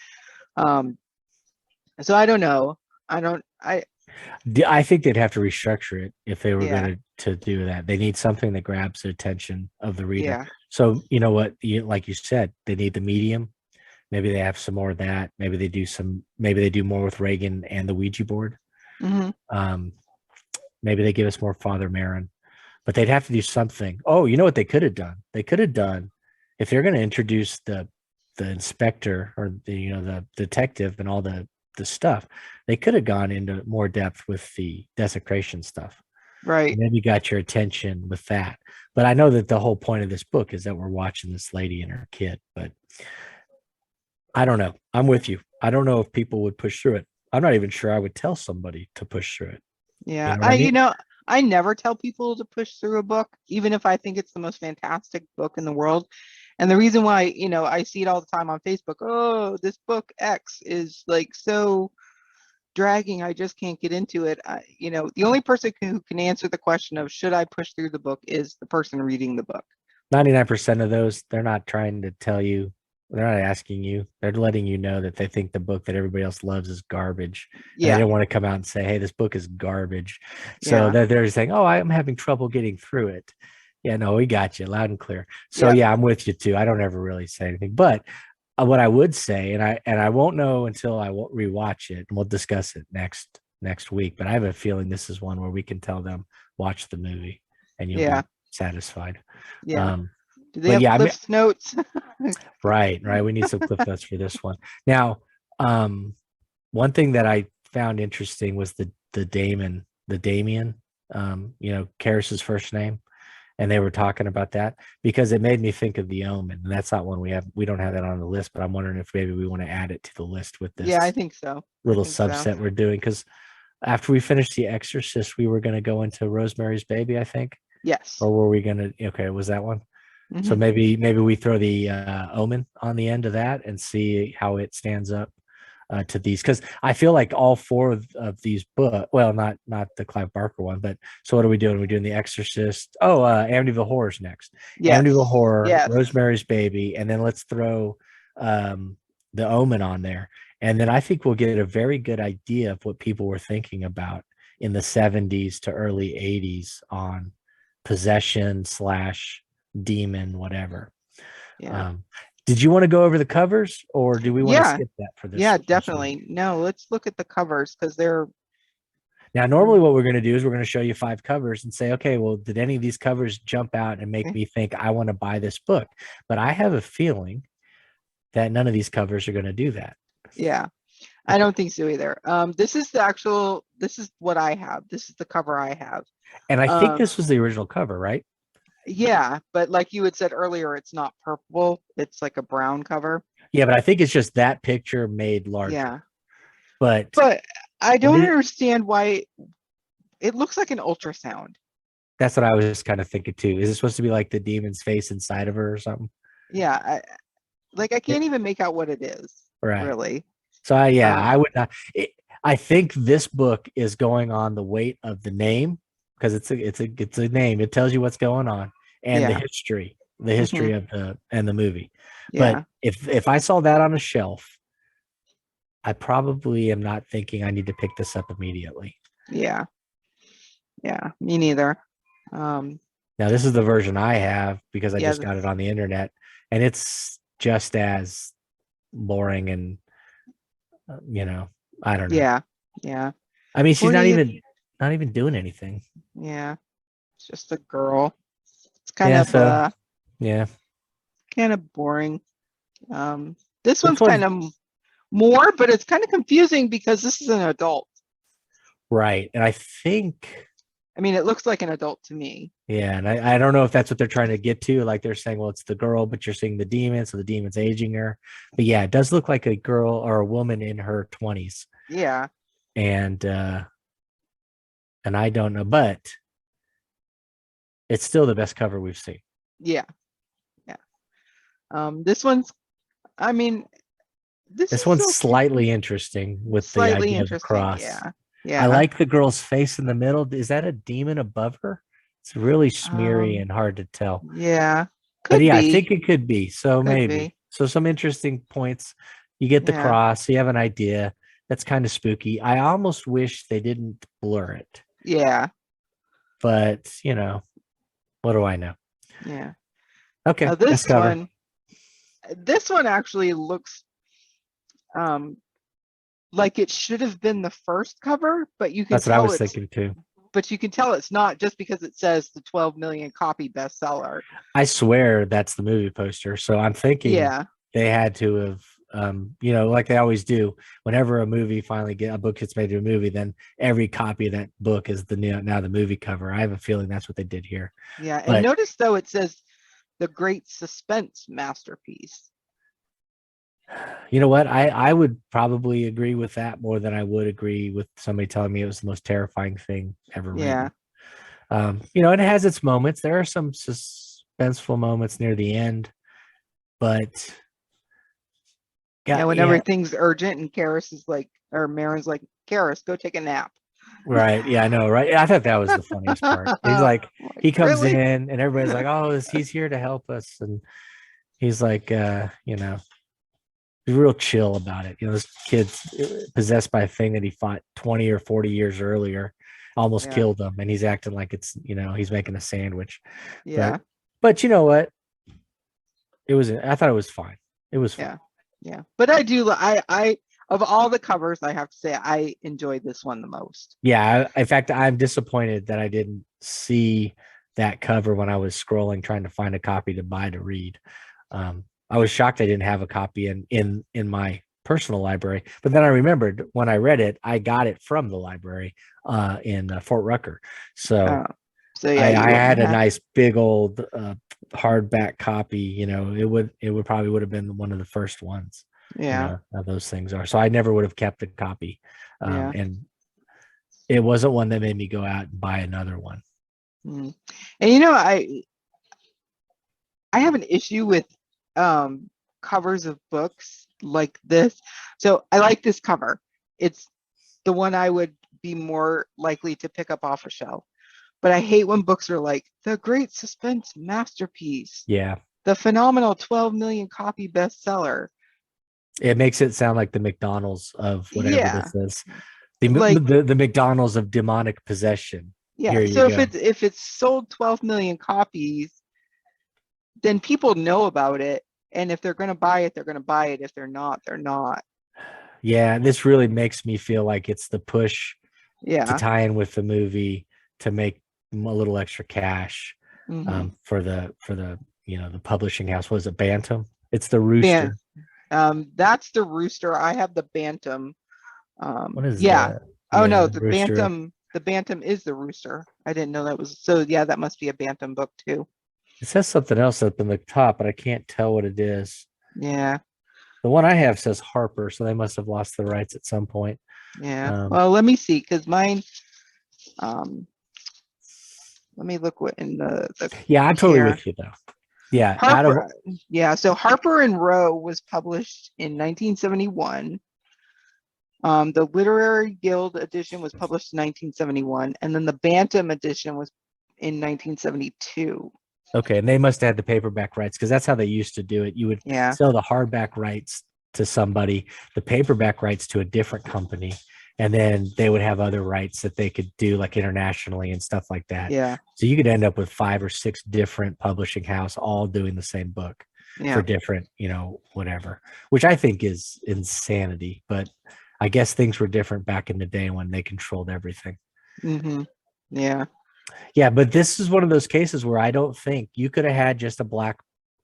So I don't know. I think they'd have to restructure it if they were Yeah, going to do that. They need something that grabs the attention of the reader. yeah. So you know what, like you said, they need the medium. Maybe they have some more of that. Maybe they do more with Reagan and the Ouija board. Mm-hmm. Maybe they give us more Father Marin, but they'd have to do something. Oh, you know what they could have done? They could have done, if they're going to introduce the inspector or the detective and all the stuff, they could have gone into more depth with the desecration stuff. Right. Maybe got your attention with that. But I know that the whole point of this book is that we're watching this lady and her kid, but I don't know. I'm with you. I don't know if people would push through it. I'm not even sure I would tell somebody to push through it. You Yeah. know what I mean? I never tell people to push through a book, even if I think it's the most fantastic book in the world. And the reason why, I see it all the time on Facebook. Oh, this book X is like so dragging. I just can't get into it. The only person who can answer the question of should I push through the book is the person reading the book. 99% of those, they're not trying to tell you, they're not asking you, they're letting you know that they think the book that everybody else loves is garbage. And they Yeah. don't want to come out and say, hey, this book is garbage. So Yeah. they're saying, oh, I'm having trouble getting through it. Yeah, no, we got you loud and clear. So Yeah. yeah, I'm with you too. I don't ever really say anything, but what I would say, and I won't know until I won't rewatch it, and we'll discuss it next week. But I have a feeling this is one where we can tell them watch the movie, and you'll Yeah. be satisfied. Yeah. Um, Do they but have yeah, I mean, Cliff's notes? right. We need some cliff notes for this one. Now, one thing that I found interesting was the Damien, Karras's first name, and they were talking about that because it made me think of The Omen, and that's not one we don't have that on the list, but I'm wondering if maybe we want to add it to the list with this Yeah, I think so. little So. subset we're doing, because after we finished The Exorcist, we were going to go into Rosemary's Baby, I think, Yes. or were we going to? Okay, was that one? So Mhm. maybe we throw the Omen on the end of that and see how it stands up to these, because I feel like all four of these books, well, not the Clive Barker one, but so what are we doing? We're doing The Exorcist. Oh, Amityville Horror's next. Yes. Amityville Horror, Yes. Rosemary's Baby, and then let's throw the Omen on there, and then I think we'll get a very good idea of what people were thinking about in the 70s to early 80s on possession / demon, whatever. Yeah. Did you want to go over the covers, or do we want to Yeah. skip that for this? Yeah, this week? definitely. No, let's look at the covers because they're Now, normally what we're going to do is we're going to show you 5 covers and say, okay, well, did any of these covers jump out and make me think I want to buy this book? But I have a feeling that none of these covers are going to do that. Yeah. I don't think so either. This is what I have. This is the cover I have. And I think this was the original cover, right? Yeah, but like you had said earlier, it's not purple. It's like a brown cover. Yeah, but I think it's just that picture made larger. Yeah. But I don't understand why it looks like an ultrasound. That's what I was just kind of thinking too. Is it supposed to be like the demon's face inside of her or something? Yeah. I can't even make out what it is. Right. Really. So I would not. I think this book is going on the weight of the name, because it's a name. It tells you what's going on and the history of the movie. Yeah. But if I saw that on a shelf, I probably am not thinking I need to pick this up immediately. Yeah. Yeah. Me neither. Now this is the version I have because I just got it on the internet, and it's just as boring and I don't know. Yeah. I mean, she's not even doing anything. Yeah. It's just a girl. It's kind of kind of boring. This one's kind of more, but it's kind of confusing because this is an adult. Right. And I mean, it looks like an adult to me. Yeah, and I don't know if that's what they're trying to get to. Like they're saying, well, it's the girl, but you're seeing the demon, so the demon's aging her. But yeah, it does look like a girl or a woman in her 20s. Yeah. And I don't know, but it's still the best cover we've seen. Yeah. Yeah. This one's, this one's slightly interesting with the idea of the cross. Yeah. I like the girl's face in the middle. Is that a demon above her? It's really smeary and hard to tell. Yeah. But yeah, I think it could be. So maybe. Be. So some interesting points. You get the cross. You have an idea. That's kind of spooky. I almost wish they didn't blur it. Yeah. But, what do I know? Yeah. Okay. Now this one actually looks like it should have been the first cover, but you can That's what I was thinking too. But you can tell it's not just because it says the 12 million copy bestseller. I swear that's the movie poster. So I'm thinking they had to have, like they always do. Whenever a book gets made to a movie, then every copy of that book is now the movie cover. I have a feeling that's what they did here. Yeah, and notice though it says the great suspense masterpiece. You know what? I would probably agree with that more than I would agree with somebody telling me it was the most terrifying thing ever Yeah. written. It has its moments. There are some suspenseful moments near the end, but Yeah, when yeah, everything's urgent and Karis is like, or Marin's like, Karis, go take a nap. right. Yeah, I know, right? I thought that was the funniest part. He's like, Like, he comes in really? and everybody's like, oh, he's here to help us. And he's like, he's real chill about it. This kid's possessed by a thing that he fought 20 or 40 years earlier, almost Yeah. killed him. And he's acting like he's making a sandwich. But, Yeah. but you know what? I thought it was fine. It was fine. Yeah. Yeah. But I do, of all the covers, I have to say, I enjoyed this one the most. Yeah. In fact, I'm disappointed that I didn't see that cover when I was scrolling, trying to find a copy to buy to read. I was shocked I didn't have a copy in my personal library, but then I remembered when I read it, I got it from the library in Fort Rucker. So So yeah, I you wouldn't had a have. nice big old hardback copy. It would probably would have been one of the first ones. Yeah. Those things are. So I never would have kept a copy, Yeah. and it wasn't one that made me go out and buy another one. Mm. And I have an issue with covers of books like this. So I like this cover. It's the one I would be more likely to pick up off a shelf. But I hate when books are like the great suspense masterpiece, Yeah, the phenomenal 12 million copy bestseller. it makes it sound like the McDonald's of whatever Yeah, this is. The like the McDonald's of demonic possession. yeah. Here you So go. if it's sold 12 million copies, then people know about it. And if they're going to buy it, they're going to buy it. If they're not, they're not. Yeah, this really makes me feel like it's the push to Yeah. tie in with the movie to make a little extra cash Mm-hmm. for the the publishing house. Was it Bantam? It's the Ban Rooster. That's the Rooster. I have the Bantam. What is Yeah. that? Oh Yeah, no, the Rooster. The Bantam is the Rooster. I didn't know that was so. Yeah, that must be a Bantam book too. It says something else up in the top, but I can't tell what it is. Yeah. The one I have says Harper, so they must have lost the rights at some point. Yeah. Well, let me see, because mine. Um, let me look what in the Yeah, I'm totally here. with you though. Yeah, out of Harper. Yeah. So Harper and Row was published in 1971. The Literary Guild edition was published in 1971, and then the Bantam edition was in 1972. okay, and they must have had the paperback rights because that's how they used to do it. You would Yeah. sell the hardback rights to somebody, the paperback rights to a different company, and then they would have other rights that they could do like internationally and stuff like that. Yeah. So you could end up with 5 or 6 different publishing house all doing the same book for Yeah. different, whatever, which I think is insanity. But I guess things were different back in the day when they controlled everything. Mm-hmm. Yeah. Yeah, but this is one of those cases where I don't think you could have had just a black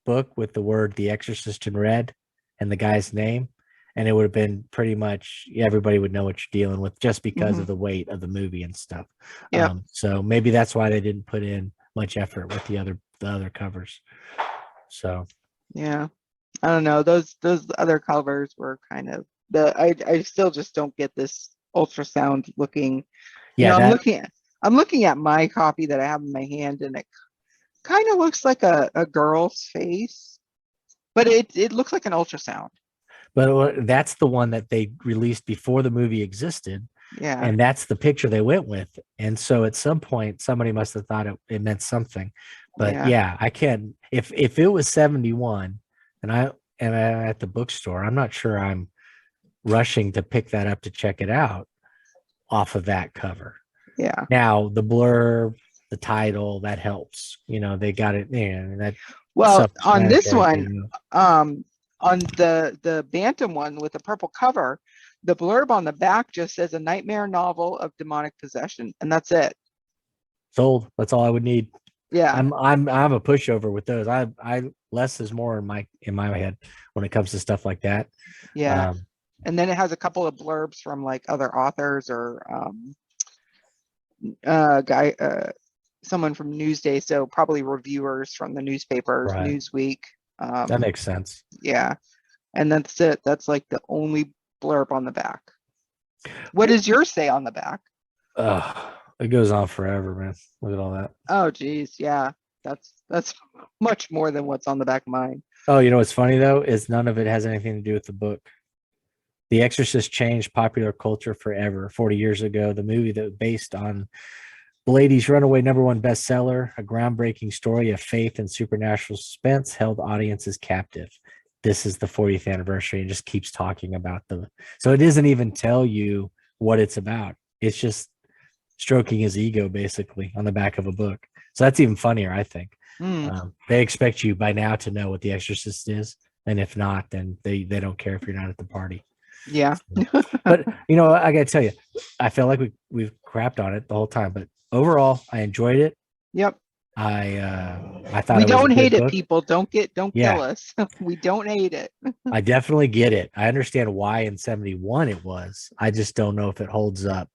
book with the word The Exorcist in red and the guy's name, and it would have been pretty much everybody would know what you're dealing with just because Mm-hmm. of the weight of the movie and stuff. Yep. So maybe that's why they didn't put in much effort with the other covers. So Yeah. I don't know. Those other covers were kind of I still just don't get this ultrasound looking. yeah, I'm looking at my copy that I have in my hand, and it kind of looks like a girl's face, but it looks like an ultrasound. but that's the one that they released before the movie existed. Yeah. And that's the picture they went with. And so at some point, somebody must have thought it meant something. But yeah, I can't. If it was 71, and I'm at the bookstore, I'm not sure I'm rushing to pick that up to check it out off of that cover. Yeah. Now the blurb, the title, that helps. They got it there. That Well, on this right one, on the Bantam one with the purple cover, the blurb on the back just says a nightmare novel of demonic possession, and that's it. Sold. That's all I would need. Yeah. I'm a pushover with those. I less is more in my head when it comes to stuff like that. Yeah. And then it has a couple of blurbs from like other authors or someone from Newsday, so probably reviewers from the newspapers, Right. Newsweek. That makes sense. Yeah. And that's it. That's like the only blurb on the back. What does yours say on the back? It goes on forever, man. Look at all that. Oh, geez. Yeah. That's much more than what's on the back of mine. Oh, you know what's funny though is none of it has anything to do with the book. The Exorcist changed popular culture forever. 40 years ago, the movie that was based on Blatty's runaway #1 bestseller, a groundbreaking story of faith and supernatural suspense, held audiences captive. This is the 40th anniversary and just keeps talking about so it doesn't even tell you what it's about. It's just stroking his ego basically on the back of a book. So that's even funnier, I think. They expect you by now to know what The Exorcist is. And if not, then they don't care if you're not at the party. Yeah. But you know, I gotta tell you, I feel like we've crapped on it the whole time, but overall I enjoyed it. Yep. I thought We it was don't a hate good it, book. people. Don't kill Yeah. us. We don't hate it. I definitely get it. I understand why in 71 it was. I just don't know if it holds up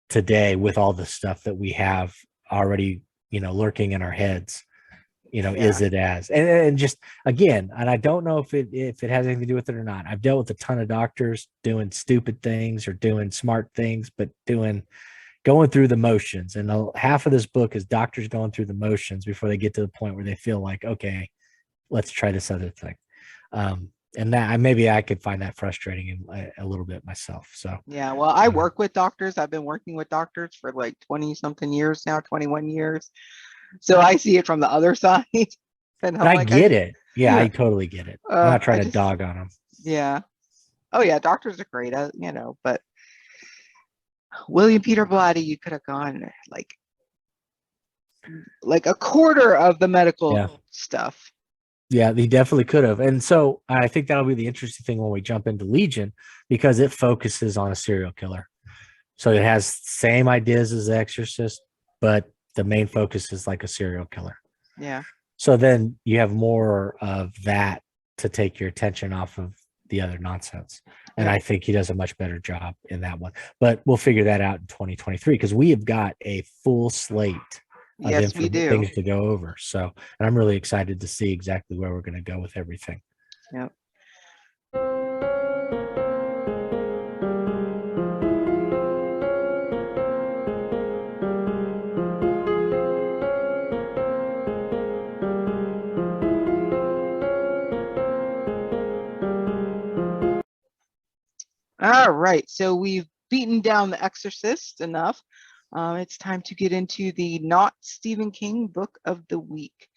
today with all the stuff that we have already, lurking in our heads. Is it as and just again, and I don't know if it has anything to do with it or not. I've dealt with a ton of doctors doing stupid things or doing smart things, but going through the motions. And half of this book is doctors going through the motions before they get to the point where they feel like, okay, let's try this other thing. And that maybe I could find that frustrating a little bit myself. So yeah, well, I work with doctors. I've been working with doctors for like 20 something years now, 21 years. So I see it from the other side. And I'm I get it. Yeah, yeah. I totally get it. I'm not trying to dog on them. Yeah. Oh yeah, doctors are great, but William Peter Blatty, you could have gone like a quarter of the medical stuff. Yeah, he definitely could have. And so I think that'll be the interesting thing when we jump into Legion, because it focuses on a serial killer. So it has same ideas as Exorcist, but the main focus is like a serial killer. Yeah. So then you have more of that to take your attention off of the other nonsense. And I think he does a much better job in that one. But we'll figure that out in 2023 because we have got a full slate of we do. things to go over. So, and I'm really excited to see exactly where we're going to go with everything. Yep. All right, so we've beaten down The Exorcist enough. It's time to get into the not Stephen King book of the week.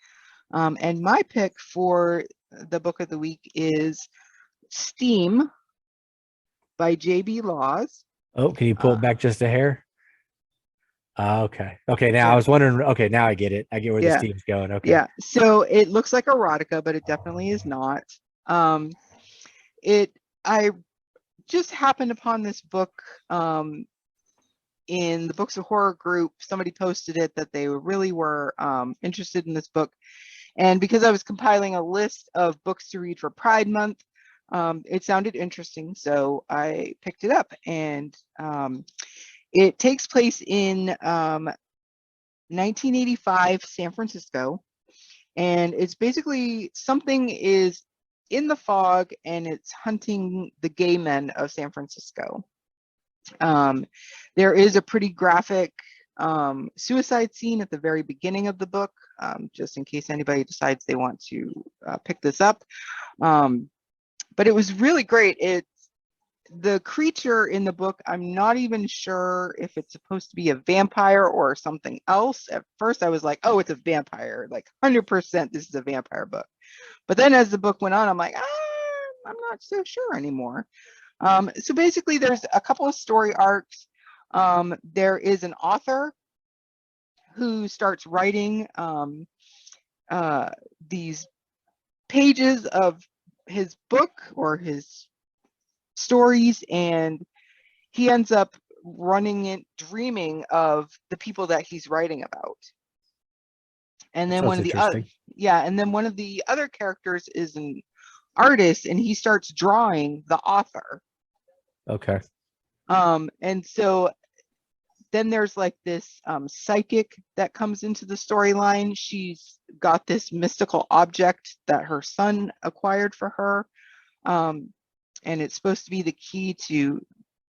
And my pick for the book of the week is Steam by J.B. Laws. Oh, can you pull it back just a hair? Okay. Okay. Now I was wondering. Okay. Now I get it. I get where this team's going. Okay. Yeah. So it looks like erotica, but it definitely is not. I just happened upon this book in the Books of Horror group. Somebody posted it that they really were interested in this book. And because I was compiling a list of books to read for Pride Month, it sounded interesting. So I picked it up, and it takes place in 1985 San Francisco. And it's basically something is in the fog and it's hunting the gay men of San Francisco. There is a pretty graphic suicide scene at the very beginning of the book, just in case anybody decides they want to pick this up. But it was really great. The creature in the book, I'm not even sure if it's supposed to be a vampire or something else. At first I was like, oh, it's a vampire, like 100% this is a vampire book. But then as the book went on, I'm like, I'm not so sure anymore. So basically there's a couple of story arcs. There is an author who starts writing these pages of his book or his stories, and he ends up dreaming of the people that he's writing about. And then one of the other characters is an artist, and he starts drawing the author. Okay. And so then there's like this psychic that comes into the storyline. She's got this mystical object that her son acquired for her. And it's supposed to be the key to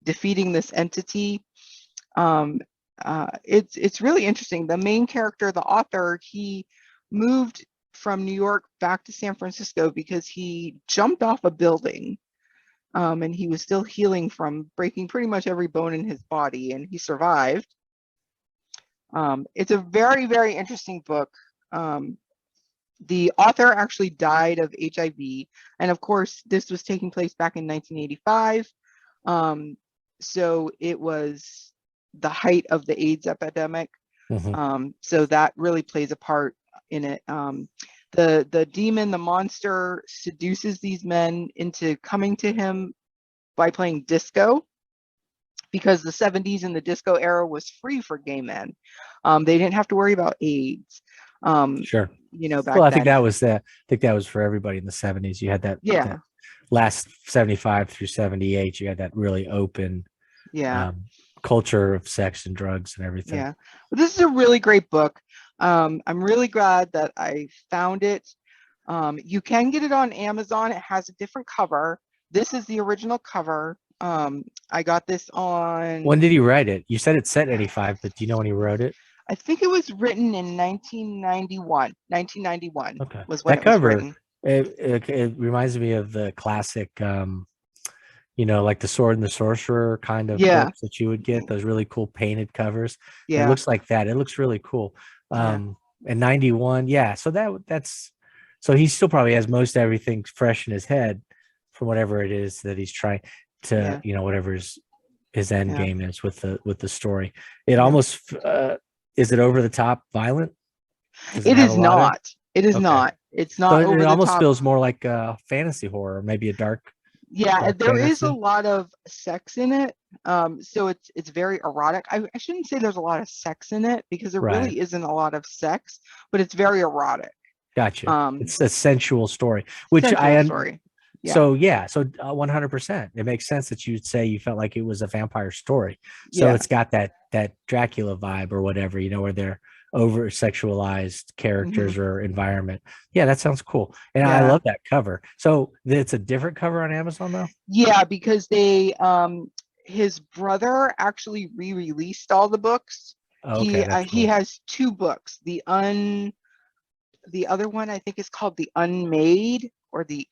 defeating this entity. It's really interesting. The main character, the author, he moved from New York back to San Francisco because he jumped off a building, and he was still healing from breaking pretty much every bone in his body, and he survived. It's a very, very interesting book. The author actually died of HIV, and of course, this was taking place back in 1985. So it was the height of the AIDS epidemic. So that really plays a part in it. The demon, the monster, seduces these men into coming to him by playing disco, because the 70s and the disco era was free for gay men. They didn't have to worry about AIDS. Sure. You know, back Well, I then. think that was for everybody in the 70s. You had that, Yeah. that last 75 through 78. You had that really open culture of sex and drugs and everything. Yeah. Well, this is a really great book. I'm really glad that I found it. You can get it on Amazon. It has a different cover. This is the original cover. I got this on. When did he write it? You said it's set in 85, but do you know when he wrote it? I think it was written in 1991. 1991 Okay. was when That it was cover, written. it reminds me of the classic, like the Sword and the Sorcerer kind of books that you would get, those really cool painted covers. Yeah. It looks like that. It looks really cool. And 91, so he still probably has most everything fresh in his head from whatever it is that he's trying to, whatever his end game is with the story. It almost is it over the top violent? It is not. It is not. It's not so over it the almost top. feels more like a fantasy horror, maybe a dark. Yeah, there is fantasy. a lot of sex in it. So it's very erotic. I shouldn't say there's a lot of sex in it, because there really isn't a lot of sex, but it's very erotic. Gotcha. It's a sensual story, which story. Yeah. So 100%. It makes sense that you'd say you felt like it was a vampire story. So it's got that Dracula vibe or whatever, where they're over sexualized characters or environment. Yeah, that sounds cool. And I love that cover. So it's a different cover on Amazon though? Yeah, because they his brother actually re-released all the books. Okay, he has 2 books. The other one I think is called The Unmade or the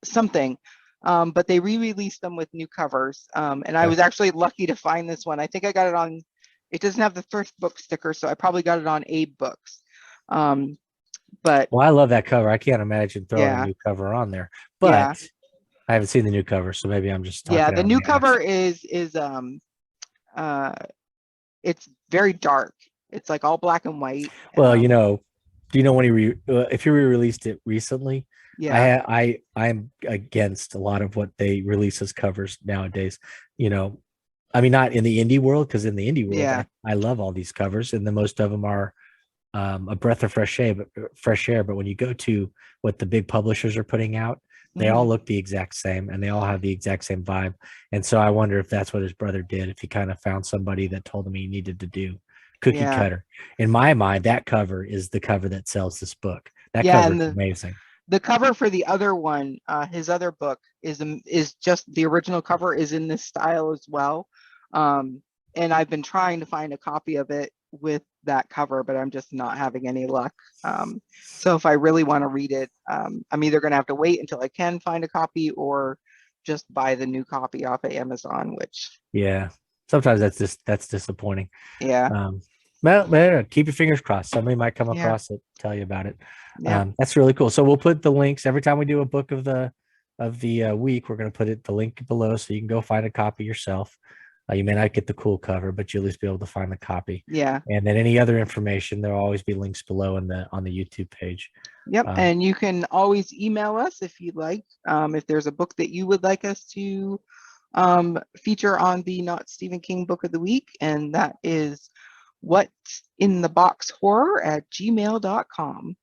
something, but they re-released them with new covers, and I was actually lucky to find this one. I think I got it on, it doesn't have the first book sticker, so I probably got it on Abe Books. But I love that cover. I can't imagine throwing a new cover on there, but I haven't seen the new cover, so maybe I'm just talking the new cover is it's very dark. It's like all black and white. Well, do you know when if he re-released it recently? I'm against a lot of what they release as covers nowadays. I mean, not in the indie world, because in the indie world, I love all these covers, and the most of them are a breath of fresh air. But when you go to what the big publishers are putting out, they all look the exact same, and they all have the exact same vibe. And so I wonder if that's what his brother did. If he kind of found somebody that told him he needed to do cookie cutter. In my mind, that cover is the cover that sells this book. That cover is amazing. The cover for the other one, his other book, is just the original cover is in this style as well. And I've been trying to find a copy of it with that cover, but I'm just not having any luck. So if I really want to read it, I'm either going to have to wait until I can find a copy or just buy the new copy off of Amazon, which sometimes that's disappointing. Well, keep your fingers crossed. Somebody might come across it, tell you about it. That's really cool. So we'll put the links every time we do a book of the week. We're going to put the link below so you can go find a copy yourself. You may not get the cool cover, but you'll at least be able to find the copy. And then any other information, there'll always be links below on the YouTube page. And you can always email us if you'd like. If there's a book that you would like us to feature on the Not Stephen King Book of the Week, and that is whatsintheboxhorror@gmail.com.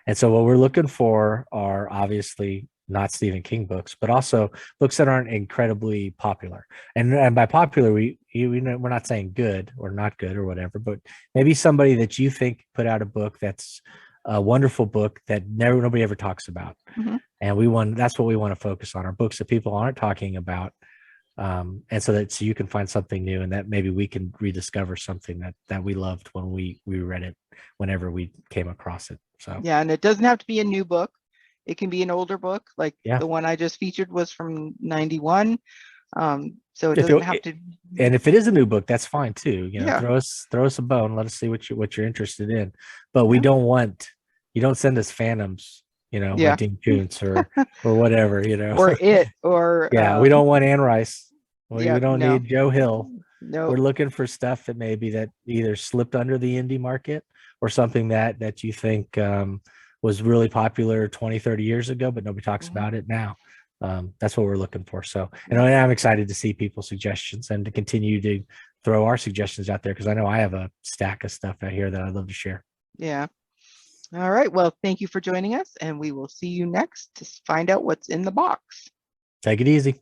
And so what we're looking for are obviously not Stephen King books, but also books that aren't incredibly popular. And by popular, we're not saying good or not good or whatever, but maybe somebody that you think put out a book that's a wonderful book that nobody ever talks about. And that's what we want to focus on, our books that people aren't talking about. And so you can find something new, and that maybe we can rediscover something that we loved when we read it, whenever we came across it. So Yeah, and it doesn't have to be a new book. It can be an older book, like yeah. the one I just featured was from 91. So it If doesn't have to. and if it is a new book, that's fine too. You know, Yeah. throw us a bone. Let us see what you're interested in. But we Yeah. don't want, you don't send us Phantoms, you know, by Yeah. Dean Koontz or whatever, you know. Or it, or Yeah, we don't want Anne Rice. We yeah, don't no, need Joe Hill. no. We're looking for stuff that maybe that either slipped under the indie market, or something that you think was really popular 20, 30 years ago, but nobody talks about it now. That's what we're looking for. So, and I'm excited to see people's suggestions and to continue to throw our suggestions out there, because I know I have a stack of stuff out here that I'd love to share. Yeah. All right. Well, thank you for joining us, and we will see you next to find out what's in the box. Take it easy.